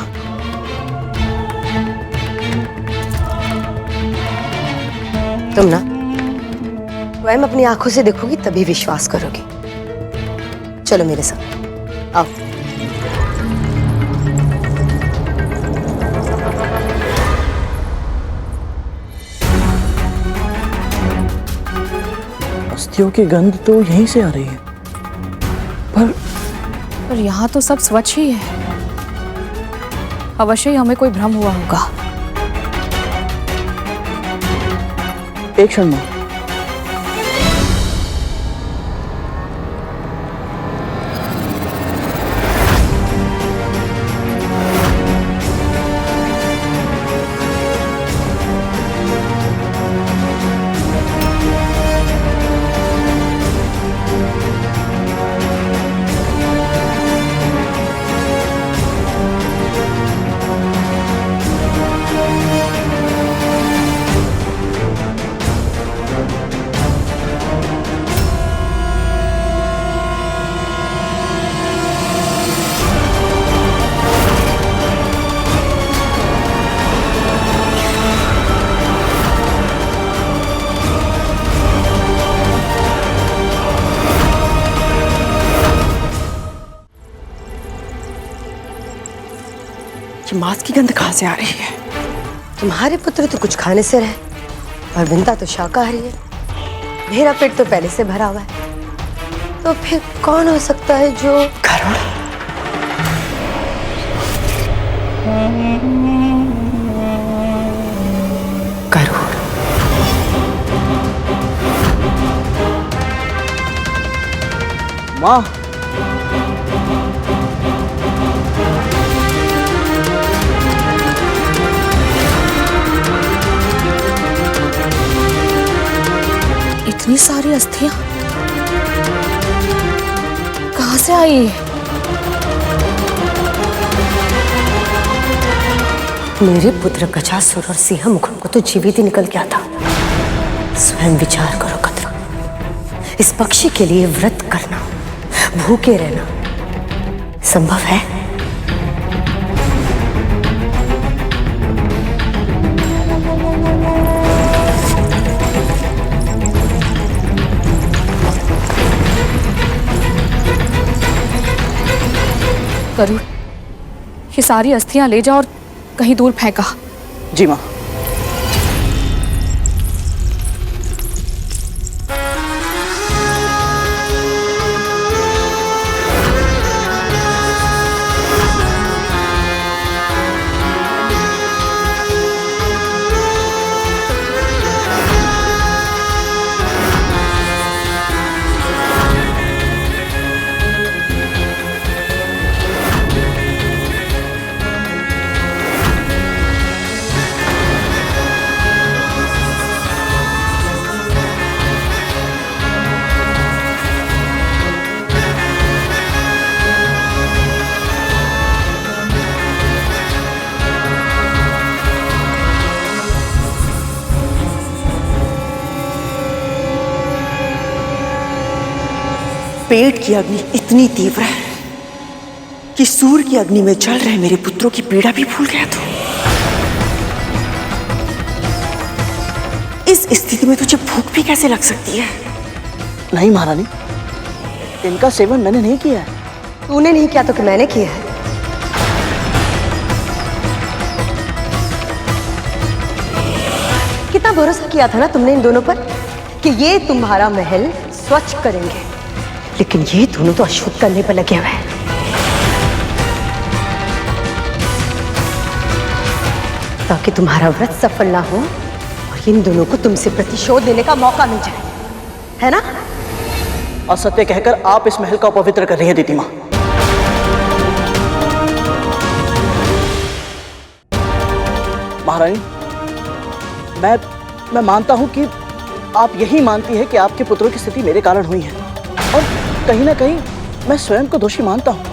तुम ना स्वयं अपनी आंखों से देखोगी तभी विश्वास करोगी। चलो मेरे साथ आओ। अस्थियों की गंध तो यहीं से आ रही है, पर यहाँ तो सब स्वच्छ ही है। अवश्य ही हमें कोई भ्रम हुआ होगा। एक क्षण में। ये मांस की गंध कहाँ से आ रही है? तुम्हारे पुत्र तो कुछ खाने से रहे और विंता तो शाकाहारी है। मेरा पेट तो पहले से भरा हुआ है। तो फिर कौन हो सकता है जो गरुड़? गरुड़। माँ, इतनी सारी अस्थियां कहाँ से आई? मेरे पुत्र गजासुर और सिंह मुखम को तो जीवित ही निकल गया था। स्वयं विचार करो कद्रू, इस पक्षी के लिए व्रत करना, भूखे रहना संभव है? गरुड़, ये सारी अस्थियां ले जाओ और कहीं दूर फेंका। जी माँ। पेट की अग्नि इतनी तीव्र है कि सूर्य की अग्नि में जल रहे मेरे पुत्रों की पीड़ा भी भूल गया तू। इस स्थिति में तुझे भूख भी कैसे लग सकती है? नहीं महारानी, इनका सेवन मैंने नहीं किया है। तूने नहीं किया तो कि मैंने किया है। कितना भरोसा किया था ना तुमने इन दोनों पर कि ये तुम्हारा महल स्वच्छ करेंगे, लेकिन ये दोनों तो अशुद्ध करने पर लगे हुए हैं। ताकि तुम्हारा व्रत सफल ना हो और इन दोनों को तुमसे प्रतिशोध लेने का मौका मिल जाए, है ना? असत्य कहकर आप इस महल का अपवित्र कर रही हैं दीदी माँ। महारानी, मैं मानता हूं कि आप यही मानती है कि आपके पुत्रों की स्थिति मेरे कारण हुई है, और कहीं ना कहीं मैं स्वयं को दोषी मानता हूं।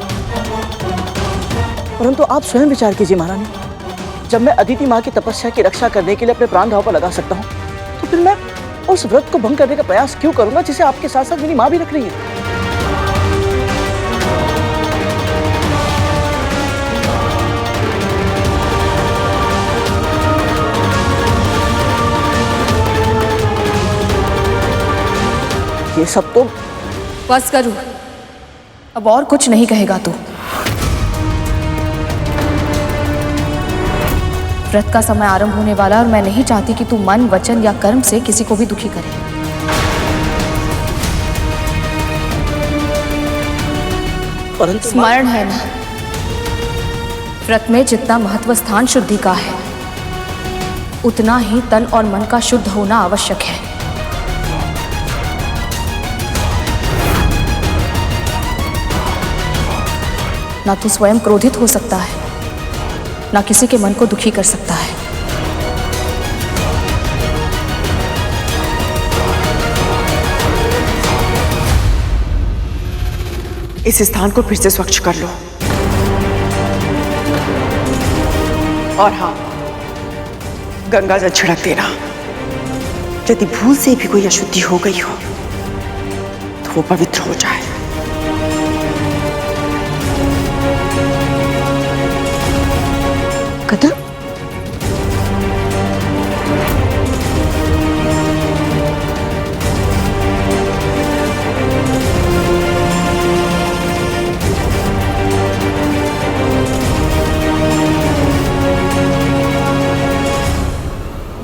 परंतु आप स्वयं विचार कीजिए महारानी, जब मैं अदिति माँ की तपस्या की रक्षा करने के लिए अपने प्राण दांव पर लगा सकता हूँ, तो फिर मैं उस व्रत को भंग करने का प्रयास क्यों करूंगा जिसे आपके साथ साथ मेरी माँ भी रख रही है? ये सब तो बस करूं, अब और कुछ नहीं कहेगा तू। व्रत का समय आरंभ होने वाला और मैं नहीं चाहती कि तू मन, वचन या कर्म से किसी को भी दुखी करे। परंतु स्मरण है ना, व्रत में जितना महत्व स्थान शुद्धि का है, उतना ही तन और मन का शुद्ध होना आवश्यक है। ना तो स्वयं क्रोधित हो सकता है, ना किसी के मन को दुखी कर सकता है। इस स्थान को फिर से स्वच्छ कर लो। और हाँ, गंगा जल छिड़क देना। यदि भूल से भी कोई अशुद्धि हो गई हो तो वो पवित्र हो जाए। कदम,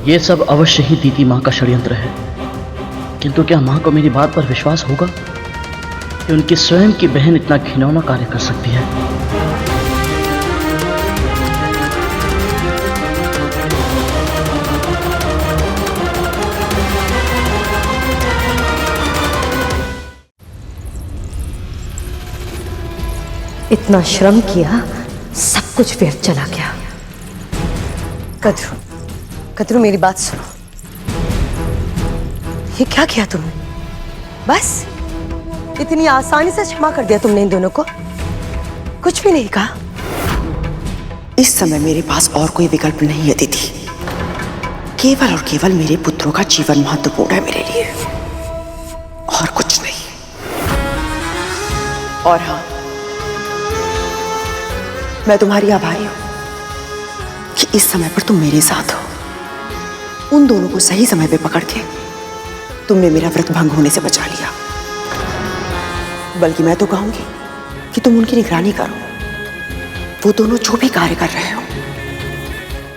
ये सब अवश्य ही दीदी माँ का षड्यंत्र है, किंतु क्या माँ को मेरी बात पर विश्वास होगा कि उनकी स्वयं की बहन इतना घिनौना कार्य कर सकती है? इतना श्रम किया, सब कुछ व्यर्थ चला गया। कद्रू, कद्रू मेरी बात सुनो। ये क्या किया तुमने? बस इतनी आसानी से क्षमा कर दिया तुमने इन दोनों को? कुछ भी नहीं कहा? इस समय मेरे पास और कोई विकल्प नहीं है दीदी। केवल और केवल मेरे पुत्रों का जीवन महत्वपूर्ण है मेरे लिए, और कुछ नहीं। और हाँ, मैं तुम्हारी आभारी हूं कि इस समय पर तुम मेरे साथ हो। उन दोनों को सही समय पे पकड़ के तुमने मेरा व्रत भंग होने से बचा लिया। बल्कि मैं तो कहूंगी कि तुम उनकी निगरानी करो। वो दोनों जो भी कार्य कर रहे हो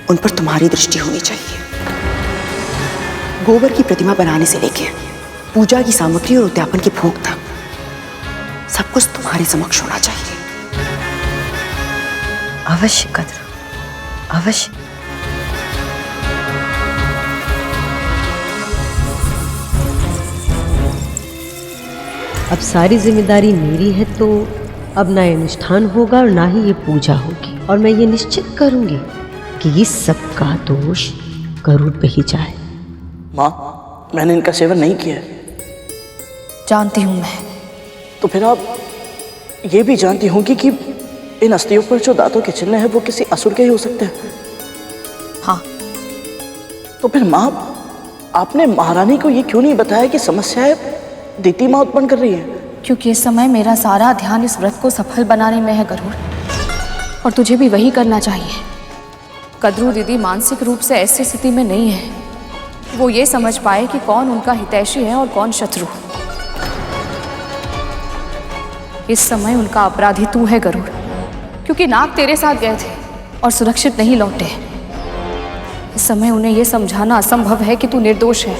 उन पर तुम्हारी दृष्टि होनी चाहिए। गोबर की प्रतिमा बनाने से लेके पूजा की सामग्री और उद्यापन की भोग तक सब कुछ तुम्हारे समक्ष होना चाहिए। अवश्य कद्रू, अवश्य। अब सारी जिम्मेदारी मेरी है, तो अब ना ये अनुष्ठान होगा और ना ही ये पूजा होगी। और मैं ये निश्चित करूंगी कि इस सब का दोष गरुड़ पे ही जाए। माँ, मैंने इनका सेवन नहीं किया है। जानती हूं मैं। तो फिर आप ये भी जानती होंगी कि इन अस्थियों पर जो दांतों के चिन्ह हैं वो किसी असुर के ही हो सकते हैं। हाँ। तो फिर माँ, आपने महारानी को ये क्यों नहीं बताया कि समस्याएं दीति माँ उत्पन्न कर रही है? क्योंकि इस समय मेरा सारा ध्यान इस व्रत को सफल बनाने में है गरुड़, और तुझे भी वही करना चाहिए। कद्रू दीदी मानसिक रूप से ऐसी स्थिति में नहीं है वो ये समझ पाए कि कौन उनका हितैषी है और कौन शत्रु। इस समय उनका अपराधी तू है गरुड़, क्योंकि नाग तेरे साथ गए थे और सुरक्षित नहीं लौटे। इस समय उन्हें यह समझाना असंभव है कि तू निर्दोष है।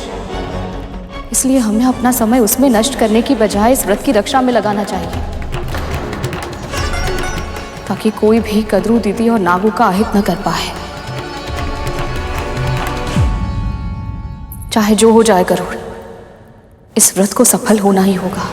इसलिए हमें अपना समय उसमें नष्ट करने की बजाय इस व्रत की रक्षा में लगाना चाहिए, ताकि कोई भी कद्रू दीदी और नागू का अहित न कर पाए। चाहे जो हो जाए गरुड़, इस व्रत को सफल होना ही होगा।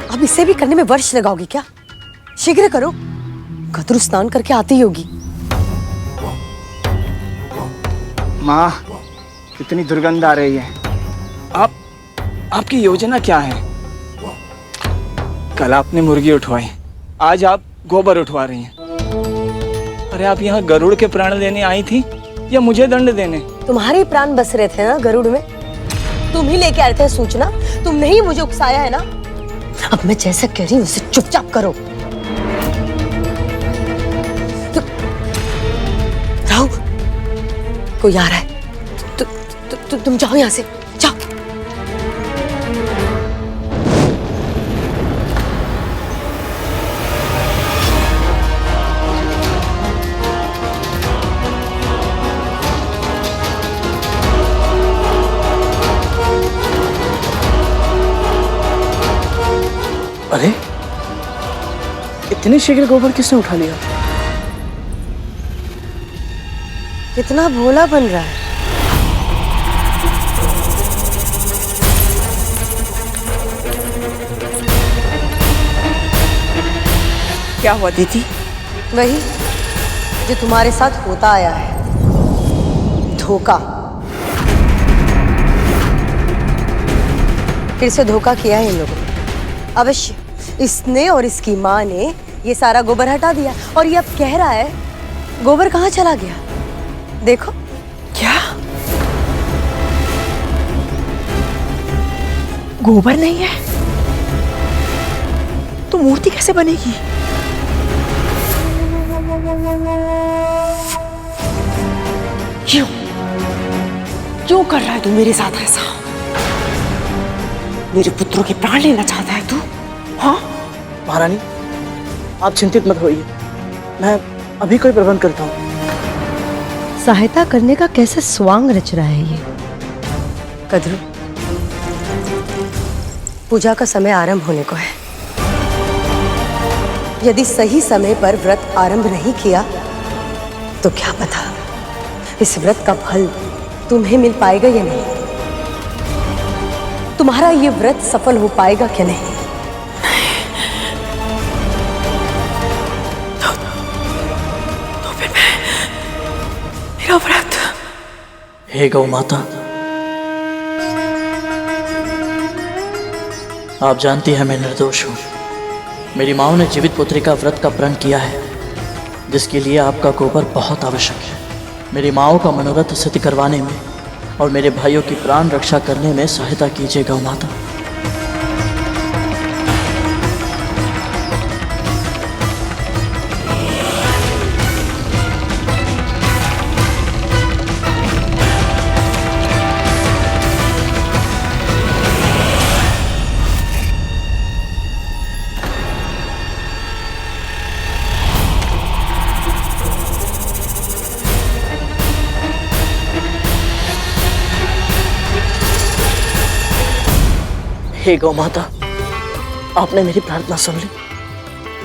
अब इसे भी करने में वर्ष लगाओगी क्या? शीघ्र करो, कद्रू स्नान करके आती होगी। माँ, कितनी दुर्गंध आ रही है। आपकी योजना क्या है? कल आपने मुर्गी उठवाई, आज आप गोबर उठवा रही हैं। अरे आप यहाँ गरुड़ के प्राण लेने आई थी या मुझे दंड देने? तुम्हारे प्राण बस रहे थे ना गरुड़ में, तुम ही लेके आए थे सूचना, तुमने ही मुझे उकसाया है ना। अब मैं जैसा कह रही हूँ उसे चुपचाप करो। राहु, कोई आ रहा है। तुम जाओ यहाँ से, जाओ। अरे, इतनी शीघ्र गोबर किसने उठा लिया? कितना भोला बन रहा है। क्या हुआ दीदी? वही जो तुम्हारे साथ होता आया है, धोखा। फिर से धोखा किया है इन लोगों ने। अवश्य इसने और इसकी माँ ने ये सारा गोबर हटा दिया, और ये अब कह रहा है गोबर कहाँ चला गया। देखो। क्या? गोबर नहीं है तो मूर्ति कैसे बनेगी? क्यों कर रहा है तू मेरे साथ ऐसा? मेरे पुत्रों के प्राण लेना चाहता है तू? हाँ महारानी, आप चिंतित मत होइए, मैं अभी कोई प्रबंध करता हूँ। सहायता करने का कैसा स्वांग रच रहा है ये। कद्रू, पूजा का समय आरंभ होने को है। यदि सही समय पर व्रत आरंभ नहीं किया तो क्या पता इस व्रत का फल तुम्हें मिल पाएगा या नहीं, तुम्हारा ये व्रत सफल हो पाएगा क्या नहीं। तो फिर मेरा व्रत। हे गौ माता, आप जानती हैं मैं निर्दोष हूँ। मेरी माँ ने जीवित पुत्री का व्रत का प्रण किया है, जिसके लिए आपका गोबर बहुत आवश्यक है। मेरी माँ का मनोरथ सिद्ध करवाने में और मेरे भाइयों की प्राण रक्षा करने में सहायता कीजिए गौ माता। हे गौ माता, आपने मेरी प्रार्थना सुन ली।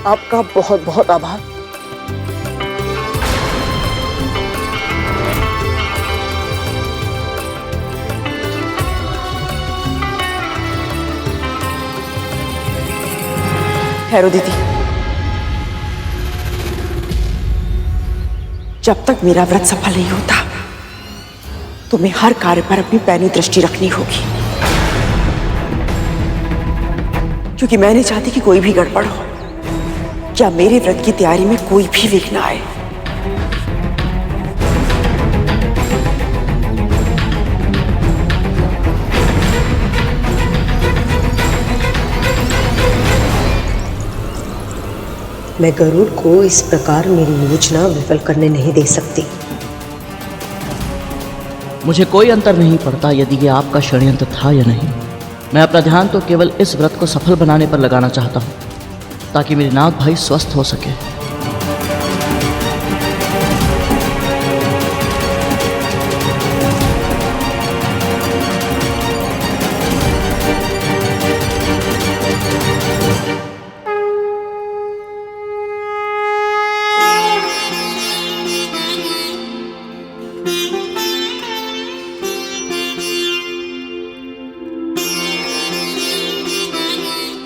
आपका बहुत बहुत आभार। ठहरो दीदी, जब तक मेरा व्रत सफल नहीं होता तुम्हें हर कार्य पर अपनी पैनी दृष्टि रखनी होगी, क्योंकि मैं नहीं चाहती कि कोई भी गड़बड़ हो या मेरे व्रत की तैयारी में कोई भी विघ्न आए। मैं गरुड़ को इस प्रकार मेरी योजना विफल करने नहीं दे सकती। मुझे कोई अंतर नहीं पड़ता यदि ये आपका षड्यंत्र था या नहीं। मैं अपना ध्यान तो केवल इस व्रत को सफल बनाने पर लगाना चाहता हूँ, ताकि मेरे नाग भाई स्वस्थ हो सके।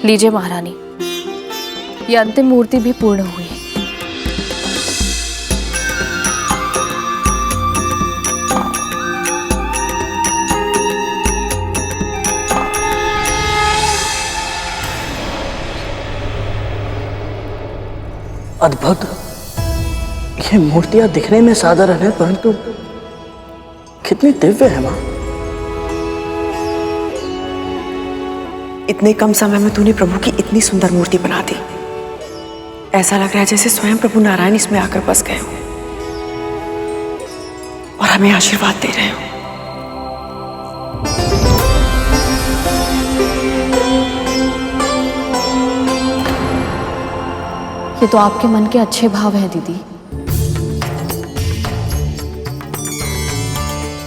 लीजिए महारानी, ये अंतिम मूर्ति भी पूर्ण हुई। अद्भुत। ये मूर्तियां दिखने में साधारण है, परंतु कितनी दिव्य है माँ। इतने कम समय में तूने प्रभु की इतनी सुंदर मूर्ति बना दी। ऐसा लग रहा है जैसे स्वयं प्रभु नारायण इसमें आकर बस गए हो और हमें आशीर्वाद दे रहे हो। ये तो आपके मन के अच्छे भाव हैं दीदी,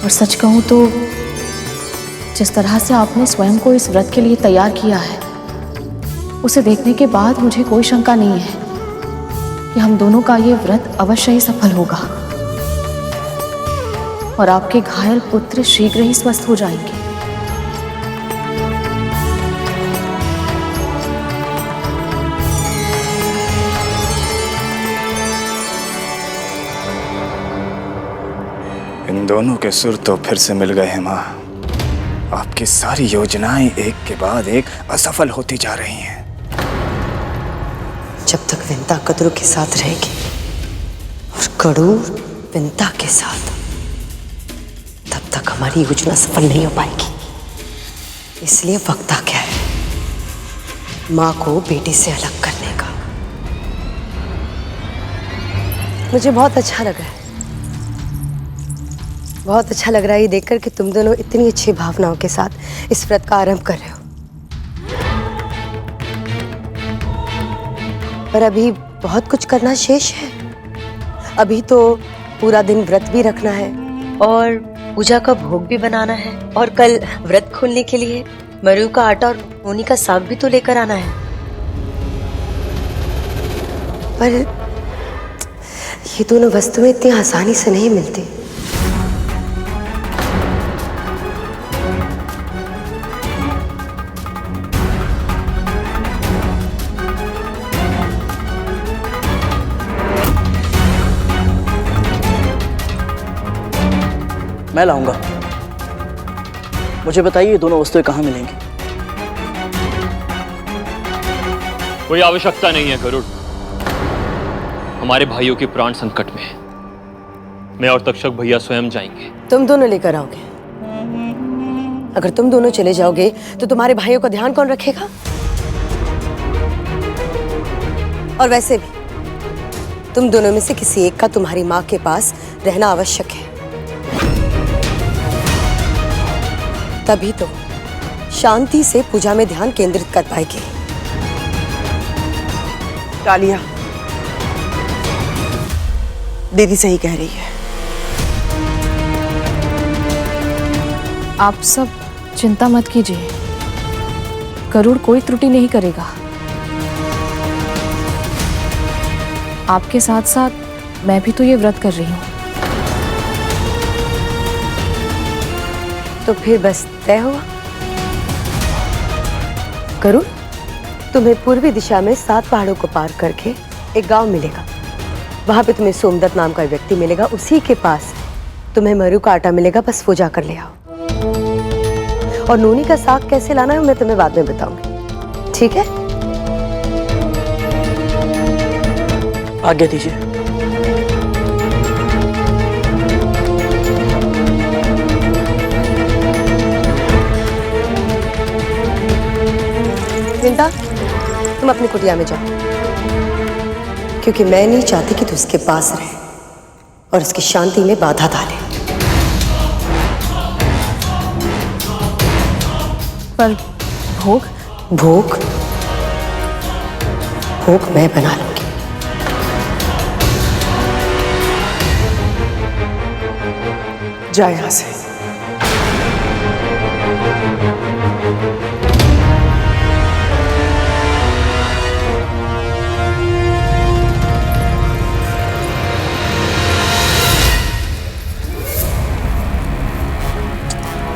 और सच कहूं तो जिस तरह से आपने स्वयं को इस व्रत के लिए तैयार किया है, उसे देखने के बाद मुझे कोई शंका नहीं है कि हम दोनों का ये व्रत अवश्य ही सफल होगा और आपके घायल पुत्र शीघ्र ही स्वस्थ हो जाएंगे। इन दोनों के सुर तो फिर से मिल गए हैं माँ। आपकी सारी योजनाएं एक के बाद एक असफल होती जा रही हैं। जब तक विंता कद्रू के साथ रहेगी और कड़ू विंता के साथ, तब तक हमारी योजना सफल नहीं हो पाएगी। इसलिए वक्त आ गया है माँ को बेटे से अलग करने का। मुझे बहुत अच्छा लग रहा है, बहुत अच्छा लग रहा है ये देखकर कि तुम दोनों इतनी अच्छी भावनाओं के साथ इस व्रत का आरंभ कर रहे हो। पर अभी बहुत कुछ करना शेष है। अभी तो पूरा दिन व्रत भी रखना है और पूजा का भोग भी बनाना है, और कल व्रत खोलने के लिए मरु का आटा और नोनी का साग भी तो लेकर आना है। पर ये दोनों वस्तुएं इतनी आसानी से नहीं मिलती। मैं लाऊंगा। मुझे बताइए ये दोनों वस्तुएं कहाँ मिलेंगी? कोई आवश्यकता नहीं है गरुड़। हमारे भाइयों के प्राण संकट में है। मैं और तक्षक भैया स्वयं जाएंगे। तुम दोनों लेकर आओगे? अगर तुम दोनों चले जाओगे तो तुम्हारे भाइयों का ध्यान कौन रखेगा? और वैसे भी तुम दोनों में से किसी एक का तुम्हारी माँ के पास रहना आवश्यक है, तभी तो शांति से पूजा में ध्यान केंद्रित कर पाएगी। तालिया, दीदी सही कह रही है। आप सब चिंता मत कीजिए, गरुड़ कोई त्रुटि नहीं करेगा। आपके साथ साथ मैं भी तो ये व्रत कर रही हूँ। तो फिर बस तय हुआ। गरुड़, तुम्हें पूर्वी दिशा में 7 पहाड़ों को पार करके एक गांव मिलेगा। वहां पे तुम्हें सोमदत्त नाम का व्यक्ति मिलेगा, उसी के पास तुम्हें मरु का आटा मिलेगा। बस वो जा कर ले आओ। और नूनी का साग कैसे लाना है मैं तुम्हें बाद में बताऊंगी, ठीक है? आज्ञा दीजिए। विंता, तुम अपनी कुटिया में जाओ, क्योंकि मैं नहीं चाहती कि तू उसके पास रहे और उसकी शांति में बाधा डाले। पर भोग? भोग भोग मैं बना लूंगी। जा यहां से।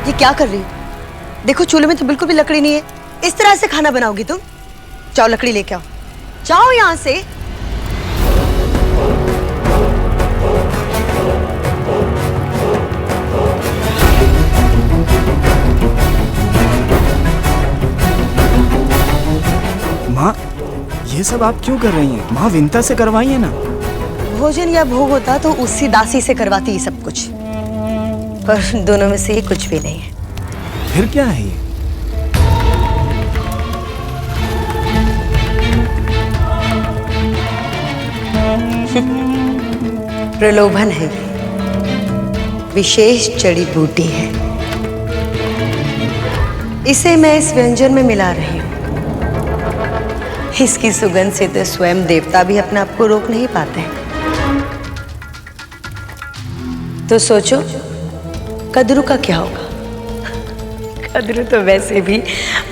ये क्या कर रही हो? देखो चूल्हे में तो बिल्कुल भी लकड़ी नहीं है। इस तरह से खाना बनाओगी तुम? जाओ लकड़ी लेके आओ, जाओ यहां से। माँ, ये सब आप क्यों कर रही हैं? माँ, विंता से करवाइए ना। भोजन या भोग होता तो उसी दासी से करवाती ये सब कुछ, पर दोनों में से ये कुछ भी नहीं है। फिर क्या है ये? प्रलोभन है, विशेष जड़ी बूटी है। इसे मैं इस व्यंजन में मिला रही हूं। इसकी सुगंध से तो स्वयं देवता भी अपने आप को रोक नहीं पाते हैं। तो सोचो कद्रू का क्या होगा? कद्रू तो वैसे भी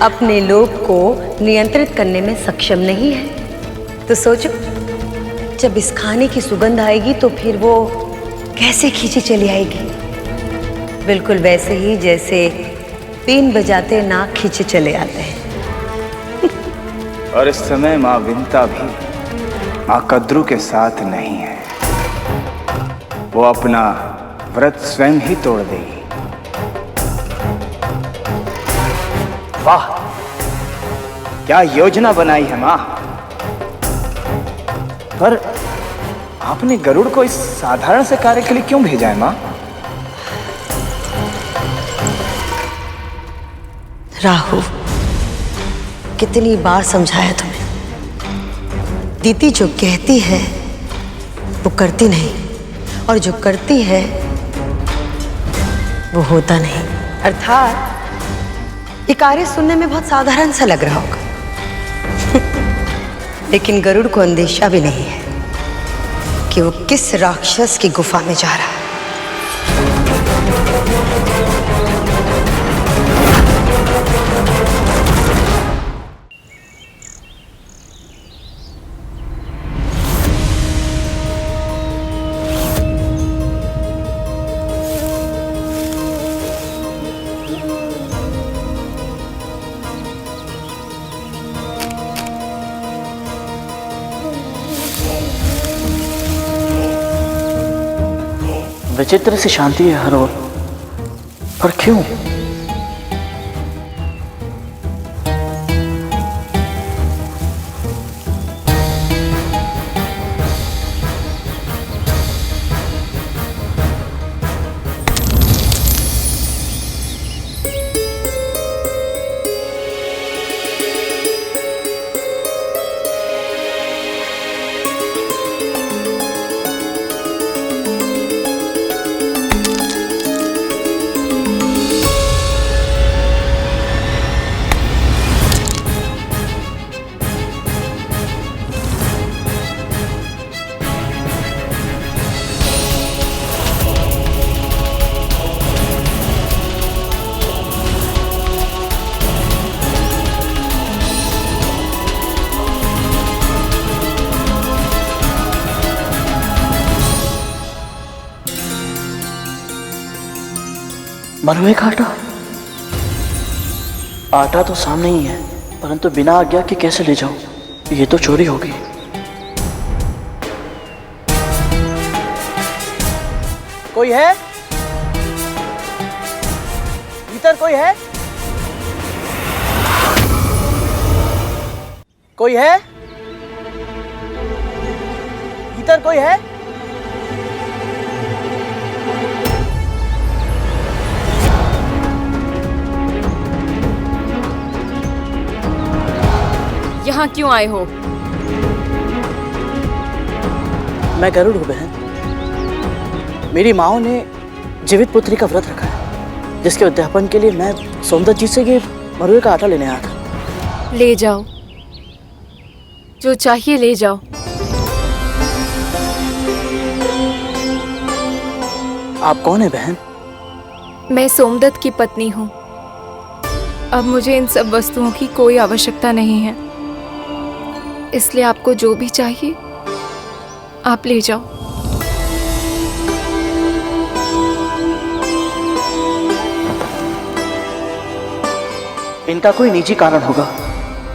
अपने लोभ को नियंत्रित करने में सक्षम नहीं है। तो सोचो जब इस खाने की सुगंध आएगी तो फिर वो कैसे खींची चली आएगी, बिल्कुल वैसे ही जैसे बीन बजाते नाक खींचे चले आते हैं। और इस समय माँ विंता भी माँ कद्रू के साथ नहीं है। वो अपना व्रत स्वयं ही तोड़ देगी। वाह, क्या योजना बनाई है माँ। पर आपने गरुड़ को इस साधारण से कार्य के लिए क्यों भेजा है माँ? राहु, कितनी बार समझाया तुम्हें। दीदी जो कहती है वो करती नहीं, और जो करती है वो होता नहीं। अर्थात ये कार्य सुनने में बहुत साधारण सा लग रहा होगा लेकिन गरुड़ को अंदेशा भी नहीं है कि वो किस राक्षस की गुफा में जा रहा है। विचित्र सी शांति है हर ओर, पर क्यों? मरुए का आटा? आटा तो सामने ही है, परंतु बिना आज्ञा के कैसे ले जाऊं? ये तो चोरी होगी। कोई है? भीतर कोई है? कोई है? भीतर कोई है? यहाँ क्यों आए हो? मैं गरुड़ हूँ बहन। मेरी माँ ने जीवित पुत्री का व्रत रखा है, जिसके उद्यापन के लिए मैं सौंदर्य जी से ये मरुए का आटा लेने आया था। ले जाओ, जो चाहिए ले जाओ। आप कौन है बहन? मैं सोमदत्त की पत्नी हूँ। अब मुझे इन सब वस्तुओं की कोई आवश्यकता नहीं है, इसलिए आपको जो भी चाहिए आप ले जाओ। इनका कोई निजी कारण होगा,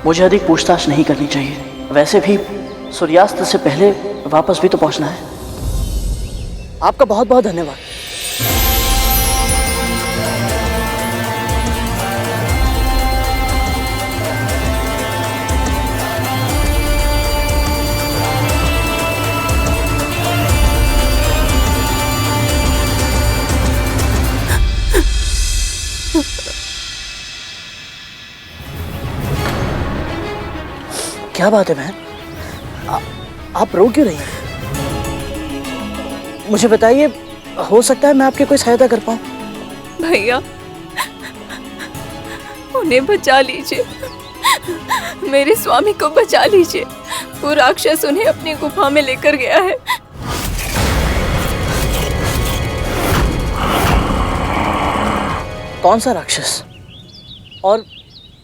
मुझे अधिक पूछताछ नहीं करनी चाहिए। वैसे भी सूर्यास्त से पहले वापस भी तो पहुंचना है। आपका बहुत बहुत धन्यवाद। क्या बात है बहन? आप रो क्यों रही हैं? मुझे बताइए, हो सकता है मैं आपकी कोई सहायता कर पाऊं। भैया, उन्हें बचा लीजिए, मेरे स्वामी को बचा लीजिए। वो राक्षस उन्हें अपनी गुफा में लेकर गया है। कौन सा राक्षस? और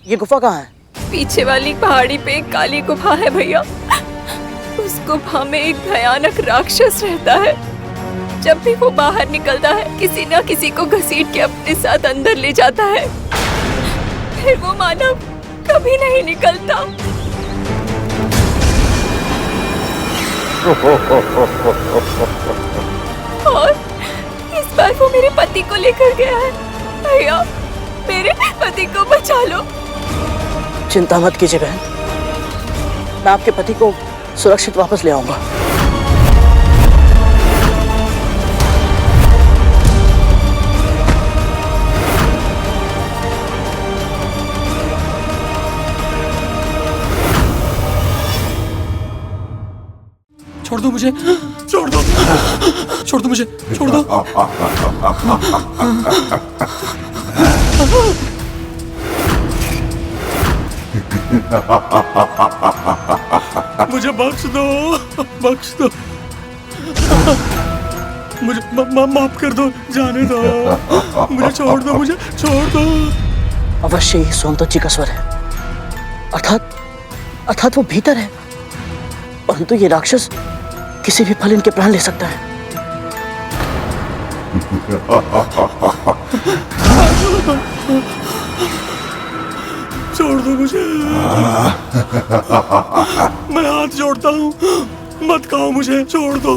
ये गुफा कहाँ है? पीछे वाली पहाड़ी पे एक काली गुफा है भैया। उस गुफा में एक भयानक राक्षस रहता है। जब भी वो बाहर निकलता है, किसी न किसी को घसीट के अपने साथ अंदर ले जाता है। फिर वो मानव कभी नहीं निकलता। और इस बार वो मेरे पति को लेकर गया है। भैया, मेरे पति को बचा लो। चिंता मत कीजिए बहन, मैं आपके पति को सुरक्षित वापस ले आऊंगा। छोड़ दो मुझे, छोड़ दो, छोड़ दो मुझे, छोड़ दो। मुझे बख्श दो, बख्श दो। मुझे माफ कर दो, जाने दो, मुझे छोड़ दो, मुझे छोड़ दो। अवश्य ही सोमदत्त जी का स्वर है, अर्थात वो भीतर है, परंतु ये राक्षस किसी भी पल इनके प्राण ले सकता है। छोड़ दो मुझे, मैं हाथ जोड़ता हूँ, मत खाओ मुझे, छोड़ दो।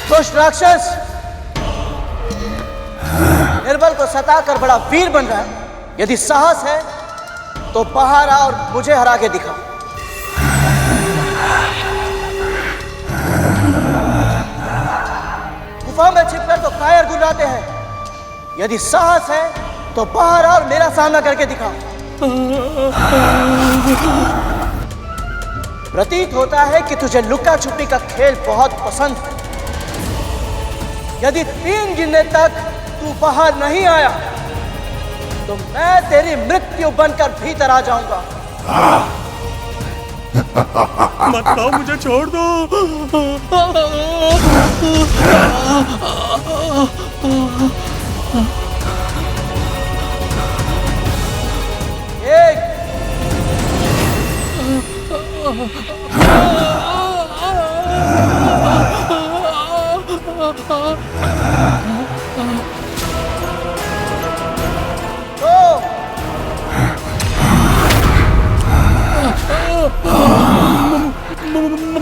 दुष्ट राक्षस निर्बल को सताकर बड़ा वीर बन रहा है। यदि साहस है तो बाहर आ और मुझे हरा के दिखा। गुफा में छिपकर तो कायर गुर्राते हैं, यदि साहस है तो बाहर आ और मेरा सामना करके दिखा। प्रतीत होता है कि तुझे लुका छुपी का खेल बहुत पसंद है। यदि 3 गिनने तक तू बाहर नहीं आया तो मैं तेरी मृत्यु बनकर भीतर आ जाऊंगा। मत खाओ मुझे, छोड़ दो। एक,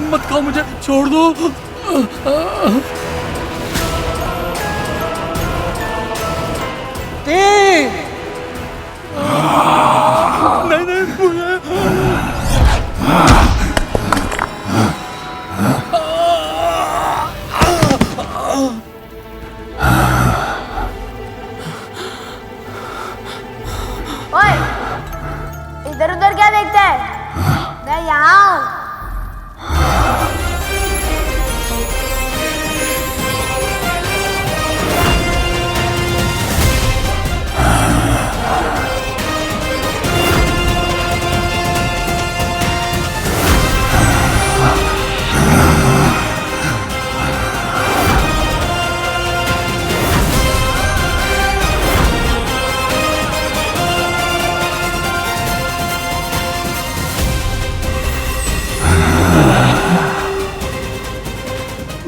मत खाओ मुझे, छोड़ दो। तीन, नहीं मुझे। ओए, इधर उधर क्या देखता है? मैं यहाँ हूँ।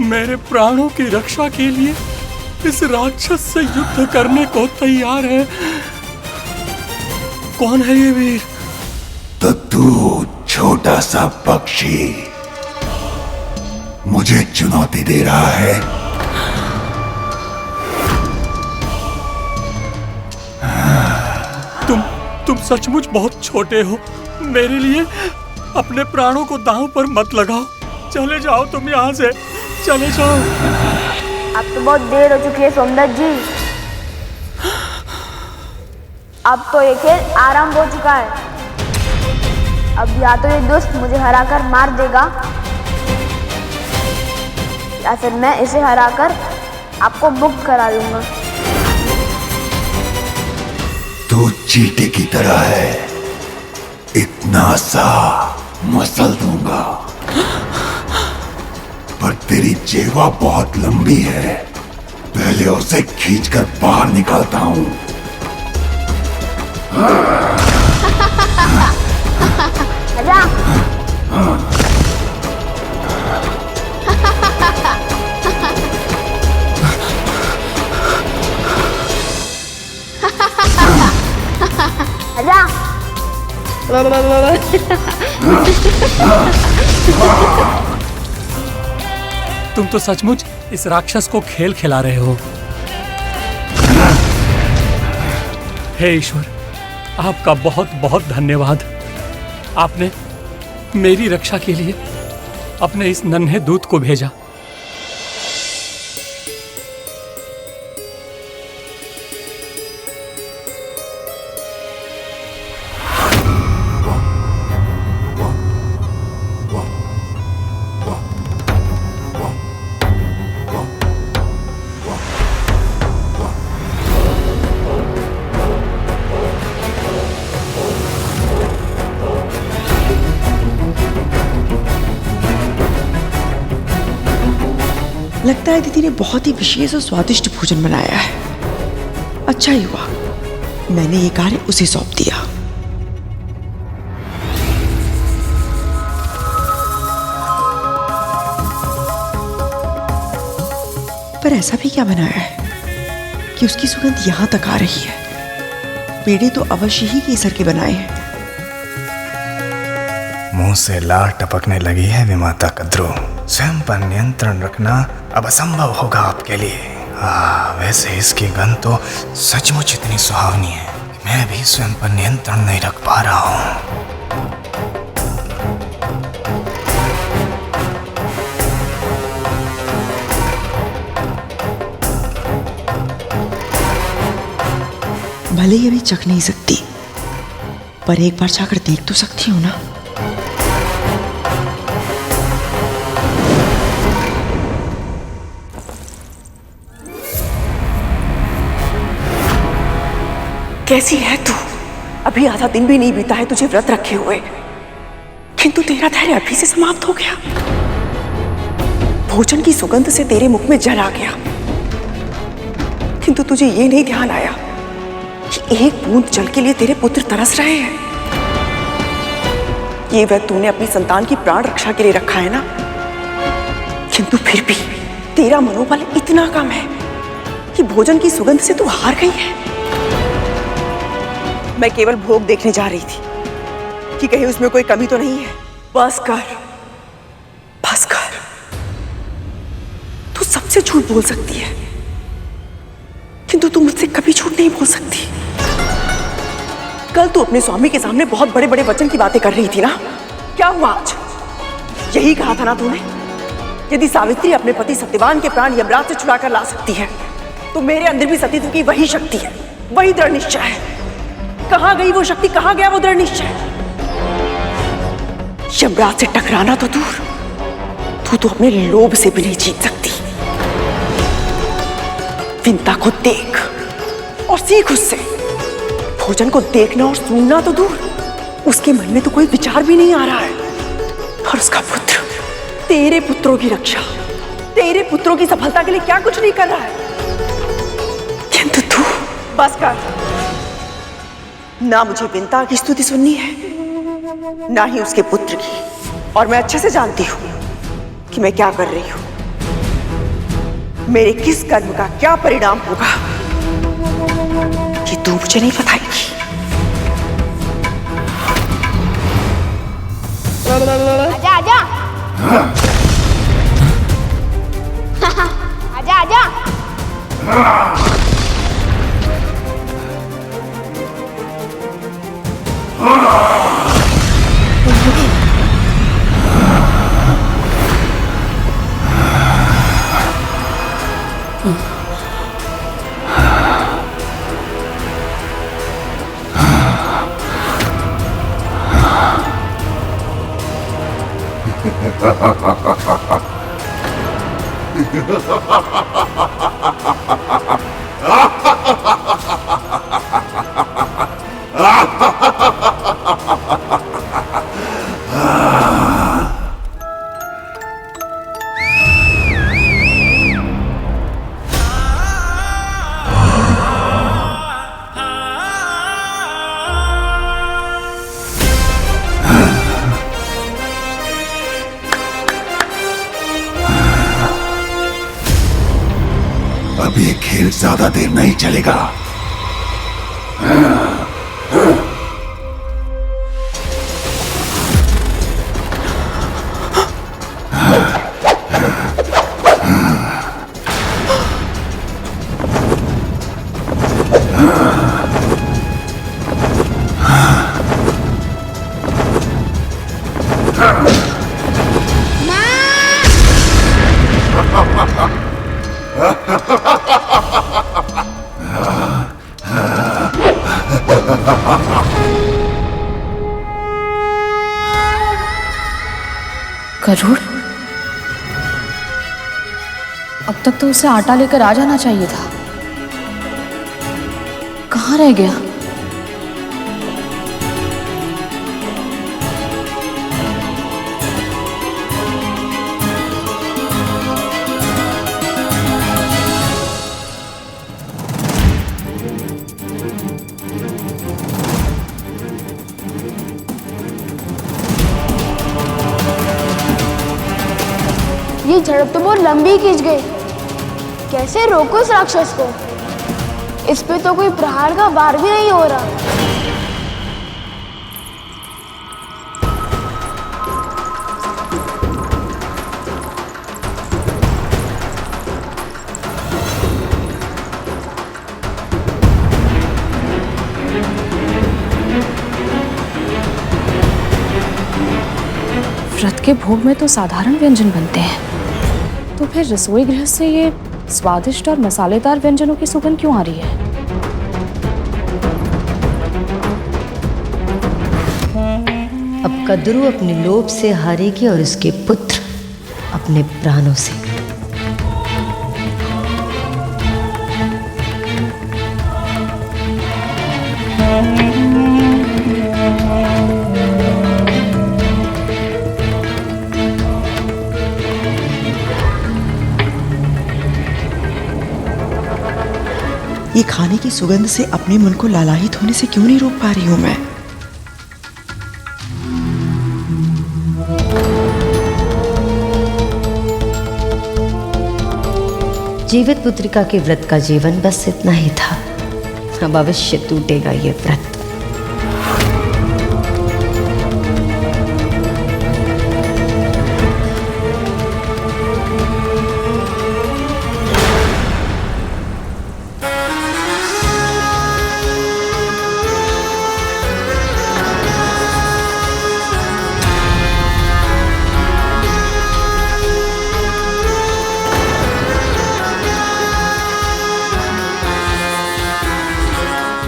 मेरे प्राणों की रक्षा के लिए इस राक्षस से युद्ध करने को तैयार है। कौन है ये वीर? तो तू छोटा सा पक्षी मुझे चुनौती दे रहा है। तुम सचमुच बहुत छोटे हो। मेरे लिए अपने प्राणों को दांव पर मत लगाओ। चले जाओ तुम यहाँ से, चले जाओ। अब तो बहुत देर हो चुकी है सोमदत्त जी। अब तो ये खेल आरंभ हो चुका है। अब या तो ये दुष्ट मुझे हराकर मार देगा या फिर मैं इसे हराकर आपको मुक्त करा दूंगा। तू चींटी की तरह है, इतना सा मसल दूंगा, पर तेरी जेवा बहुत लंबी है। पहले उसे खींचकर बाहर निकालता हूं। आजा। आजा। तुम तो सचमुच इस राक्षस को खेल खिला रहे हो। हे ईश्वर, आपका बहुत बहुत धन्यवाद। आपने मेरी रक्षा के लिए अपने इस नन्हे दूत को भेजा। लगता है दीदी ने बहुत ही विशेष और स्वादिष्ट भोजन बनाया है। अच्छा ही हुआ मैंने ये कार्य उसे सौंप दिया। पर ऐसा भी क्या बनाया है कि उसकी सुगंध यहां तक आ रही है? पेड़े तो अवश्य ही केसर के बनाए हैं। मुंह से लार टपकने लगी है विमाता कद्रू। स्वयं पर नियंत्रण रखना अब असंभव होगा आपके लिए। वैसे इसकी गंध तो सचमुच इतनी सुहावनी है कि मैं भी स्वयं पर नियंत्रण नहीं रख पा रहा हूँ। भले ही अभी चख नहीं सकती, पर एक बार जाकर देख तो सकती हूँ ना। कैसी है तू? अभी आधा दिन भी नहीं बीता है तुझे व्रत रखे हुए, किंतु तेरा धैर्य अभी से समाप्त हो गया। भोजन की सुगंध से तेरे मुख में जल आ गया, किंतु तुझे ये नहीं ध्यान आया कि एक बूंद जल के लिए तेरे पुत्र तरस रहे हैं। ये व्रत तूने अपनी संतान की प्राण रक्षा के लिए रखा है ना, किंतु फिर भी तेरा मनोबल इतना कम है कि भोजन की सुगंध से तू हार गई है। मैं केवल भोग देखने जा रही थी कि कहीं उसमें कोई कमी तो नहीं है। बस कर, बस कर। तू सबसे झूठ बोल सकती है, किंतु तू मुझसे कभी झूठ नहीं बोल सकती। कल तू अपने स्वामी के सामने बहुत बड़े बड़े वचन की बातें कर रही थी ना, क्या हुआ आज? यही कहा था ना तूने, यदि सावित्री अपने पति सत्यवान के प्राण यमराज से छुड़ा कर ला सकती है, तो मेरे अंदर भी सतीत्व की वही शक्ति है, वही दृढ़ निश्चय है। कहां गई वो शक्ति, कहां गया वो दृढ़ निश्चय? यमराज से टकराना तो दूर, तू तो अपने लोभ से भी नहीं जीत सकती। विंता को देख और सीख उससे। भोजन को देखना और सुनना तो दूर, उसके मन में तो कोई विचार भी नहीं आ रहा है। और उसका पुत्र, तेरे पुत्रों की रक्षा, तेरे पुत्रों की सफलता के लिए क्या कुछ नहीं कर रहा है। किंतु तू बस कर। ना मुझे विंता की स्तुति सुननी है, ना ही उसके पुत्र की। और मैं अच्छे से जानती हूं कि मैं क्या कर रही हूं, मेरे किस कर्म का क्या परिणाम होगा, ये तू मुझे नहीं बताएगी। आजा आजा आजा आजा। अब ये खेल ज्यादा देर नहीं चलेगा। गरुड़, अब तक तो उसे आटा लेकर आ जाना चाहिए था। कहाँ रह गया? ये झड़प तो बहुत लंबी खींच गई। कैसे रोको इस राक्षस को? इस पे तो कोई प्रहार का वार भी नहीं हो रहा। व्रत के भोग में तो साधारण व्यंजन बनते हैं, तो फिर रसोई गृह से ये स्वादिष्ट और मसालेदार व्यंजनों की सुगंध क्यों आ रही है? अब कद्रू अपने लोभ से हारेगी और उसके पुत्र अपने प्राणों से। ये खाने की सुगंध से अपने मन को लालायित होने से क्यों नहीं रोक पा रही हूं मैं? जीवित पुत्रिका के व्रत का जीवन बस इतना ही था। अब अवश्य टूटेगा ये व्रत।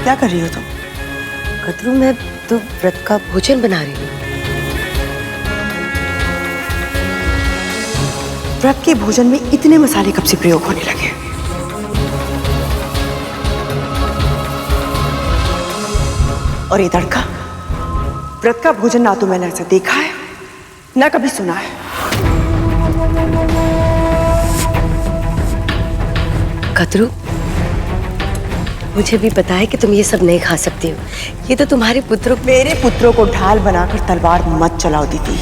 क्या कर रही हो तुम? कद्रू, मैं तो व्रत का भोजन बना रही हूँ। व्रत के भोजन में इतने मसाले कब से प्रयोग होने लगे? और ये तड़का? व्रत का भोजन ना तो मैंने ऐसा देखा है ना कभी सुना है। कद्रू, मुझे भी पता है कि तुम ये सब नहीं खा सकती हो। ये तो तुम्हारे पुत्रों, मेरे पुत्रों को ढाल बनाकर तलवार मत चलाओ दीदी।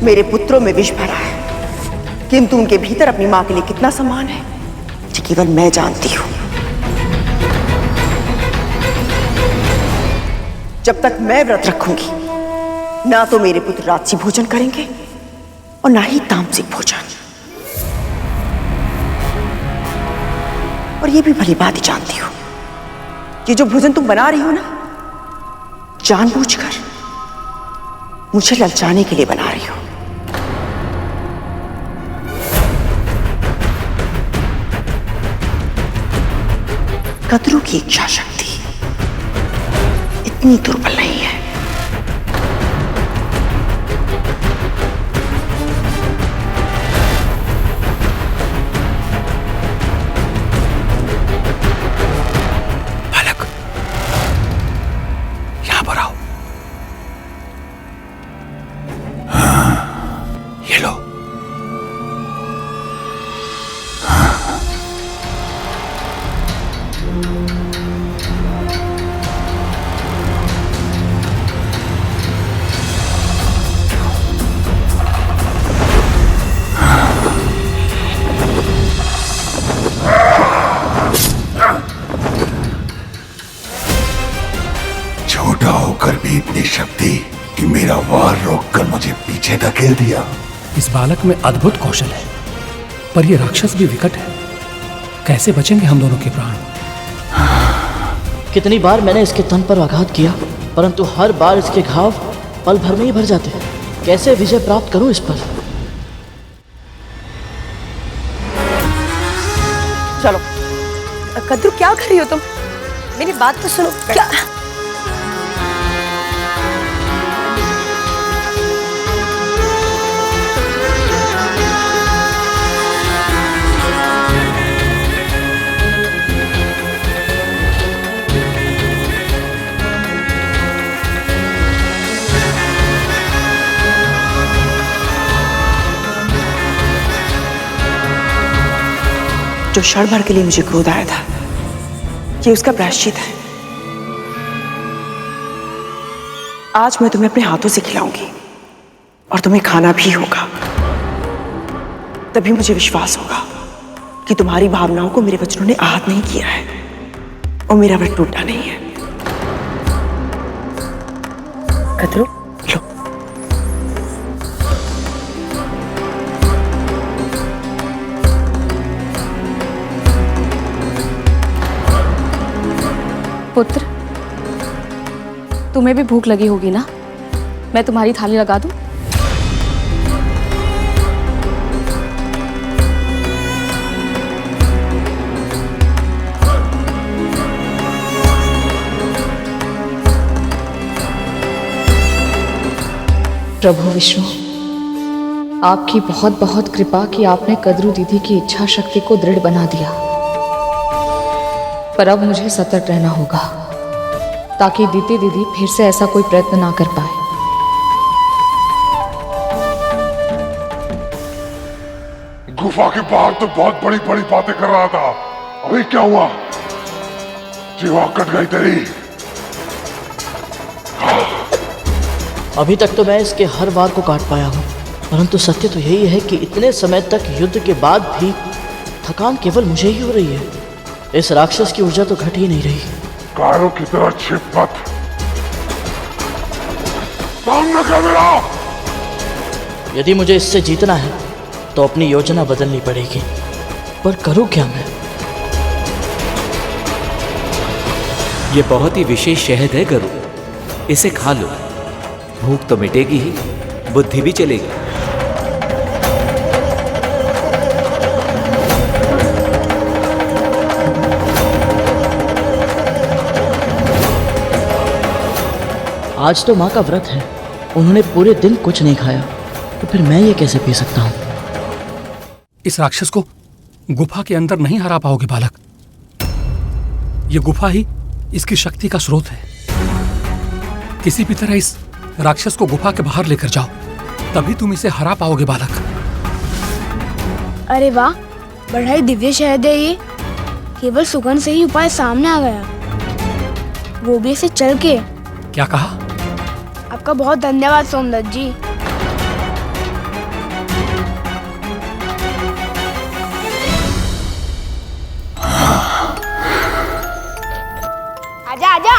मेरे पुत्रों में विष भरा है, किंतु उनके भीतर अपनी मां के लिए कितना सम्मान है ये केवल मैं जानती हूं। जब तक मैं व्रत रखूंगी, ना तो मेरे पुत्र राजसी भोजन करेंगे और ना ही तामसिक भोजन। और ये भी भली बात ही जानती हो, ये जो भोजन तुम बना रही हो ना, जानबूझकर मुझे ललचाने के लिए बना रही हो। कद्रू की इच्छा शक्ति इतनी दुर्बल नहीं है। छोटा होकर भी इतनी शक्ति कि मेरा वार रोककर मुझे पीछे धकेल दिया। इस बालक में अद्भुत कौशल है, पर यह राक्षस भी विकट है। कैसे बचेंगे हम दोनों के प्राण? कितनी बार मैंने इसके तन पर आघात किया, परंतु हर बार इसके घाव पल भर में ही भर जाते हैं। कैसे विजय प्राप्त करूं इस पर? चलो। कद्रू, क्या कर रही हो तुम? मेरी बात तो सुनो। क्या? जो क्षण भर के लिए मुझे क्रोध आया था, ये उसका प्रायश्चित है। आज मैं तुम्हें अपने हाथों से खिलाऊंगी और तुम्हें खाना भी होगा। तभी मुझे विश्वास होगा कि तुम्हारी भावनाओं को मेरे वचनों ने आहत नहीं किया है और मेरा व्रत टूटा नहीं है। कदरू, लो। पुत्र, तुम्हें भी भूख लगी होगी ना? मैं तुम्हारी थाली लगा दूं? प्रभु विष्णु, आपकी बहुत बहुत कृपा कि आपने कद्रू दीदी की इच्छा शक्ति को दृढ़ बना दिया। पर अब मुझे सतर्क रहना होगा ताकि दीदी फिर से ऐसा कोई प्रयत्न ना कर पाए। गुफा के बाहर तो बहुत बड़ी बड़ी बातें कर रहा था, अभी क्या हुआ? जीवा कट गई तेरी। अभी तक तो मैं इसके हर वार को काट पाया हूँ, परंतु सत्य तो यही है कि इतने समय तक युद्ध के बाद भी थकान केवल मुझे ही हो रही है। इस राक्षस की ऊर्जा तो घट ही नहीं रही। कारों की तरह छिप मत, सामने कर मेरा। यदि मुझे इससे जीतना है तो अपनी योजना बदलनी पड़ेगी, पर करूँ क्या मैं? ये बहुत ही विशेष शहद है गरु, इसे खा लो। भूख तो मिटेगी ही, बुद्धि भी चलेगी। आज तो माँ का व्रत है, उन्होंने पूरे दिन कुछ नहीं खाया, तो फिर मैं ये कैसे पी सकता हूँ? इस राक्षस को गुफा के अंदर नहीं हरा पाओगे बालक। ये गुफा ही इसकी शक्ति का स्रोत है। किसी भी तरह इस राक्षस को गुफा के बाहर लेकर जाओ, तभी तुम इसे हरा पाओगे बालक। अरे वाह, बड़ा ही दिव्य शहद है ये। केवल सुगंध से ही उपाय सामने आ गया, वो भी इसे चल के। क्या कहा? आपका बहुत धन्यवाद सोमदत्त जी। आजा आजा।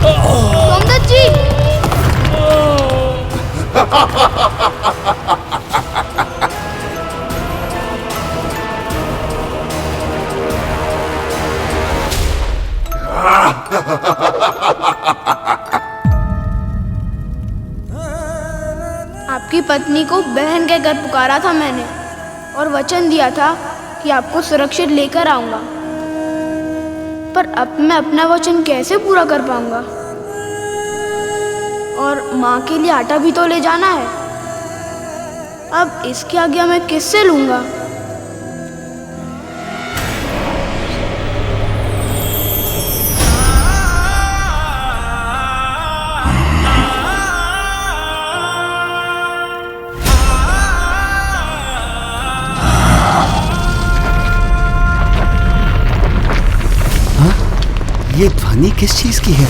सोमदत्त जी। आपकी पत्नी को बहन कहकर पुकारा था मैंने और वचन दिया था कि आपको सुरक्षित लेकर आऊंगा, पर अब मैं अपना वचन कैसे पूरा कर पाऊंगा? और माँ के लिए आटा भी तो ले जाना है। अब इसकी आज्ञा मैं किससे लूंगा? ये ध्वनि किस चीज की है?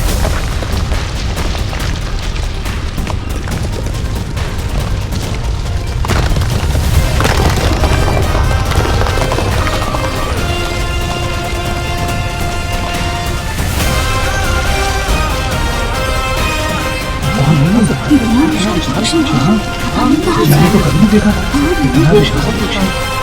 मैंने तो कभी देखा, इतना विशाल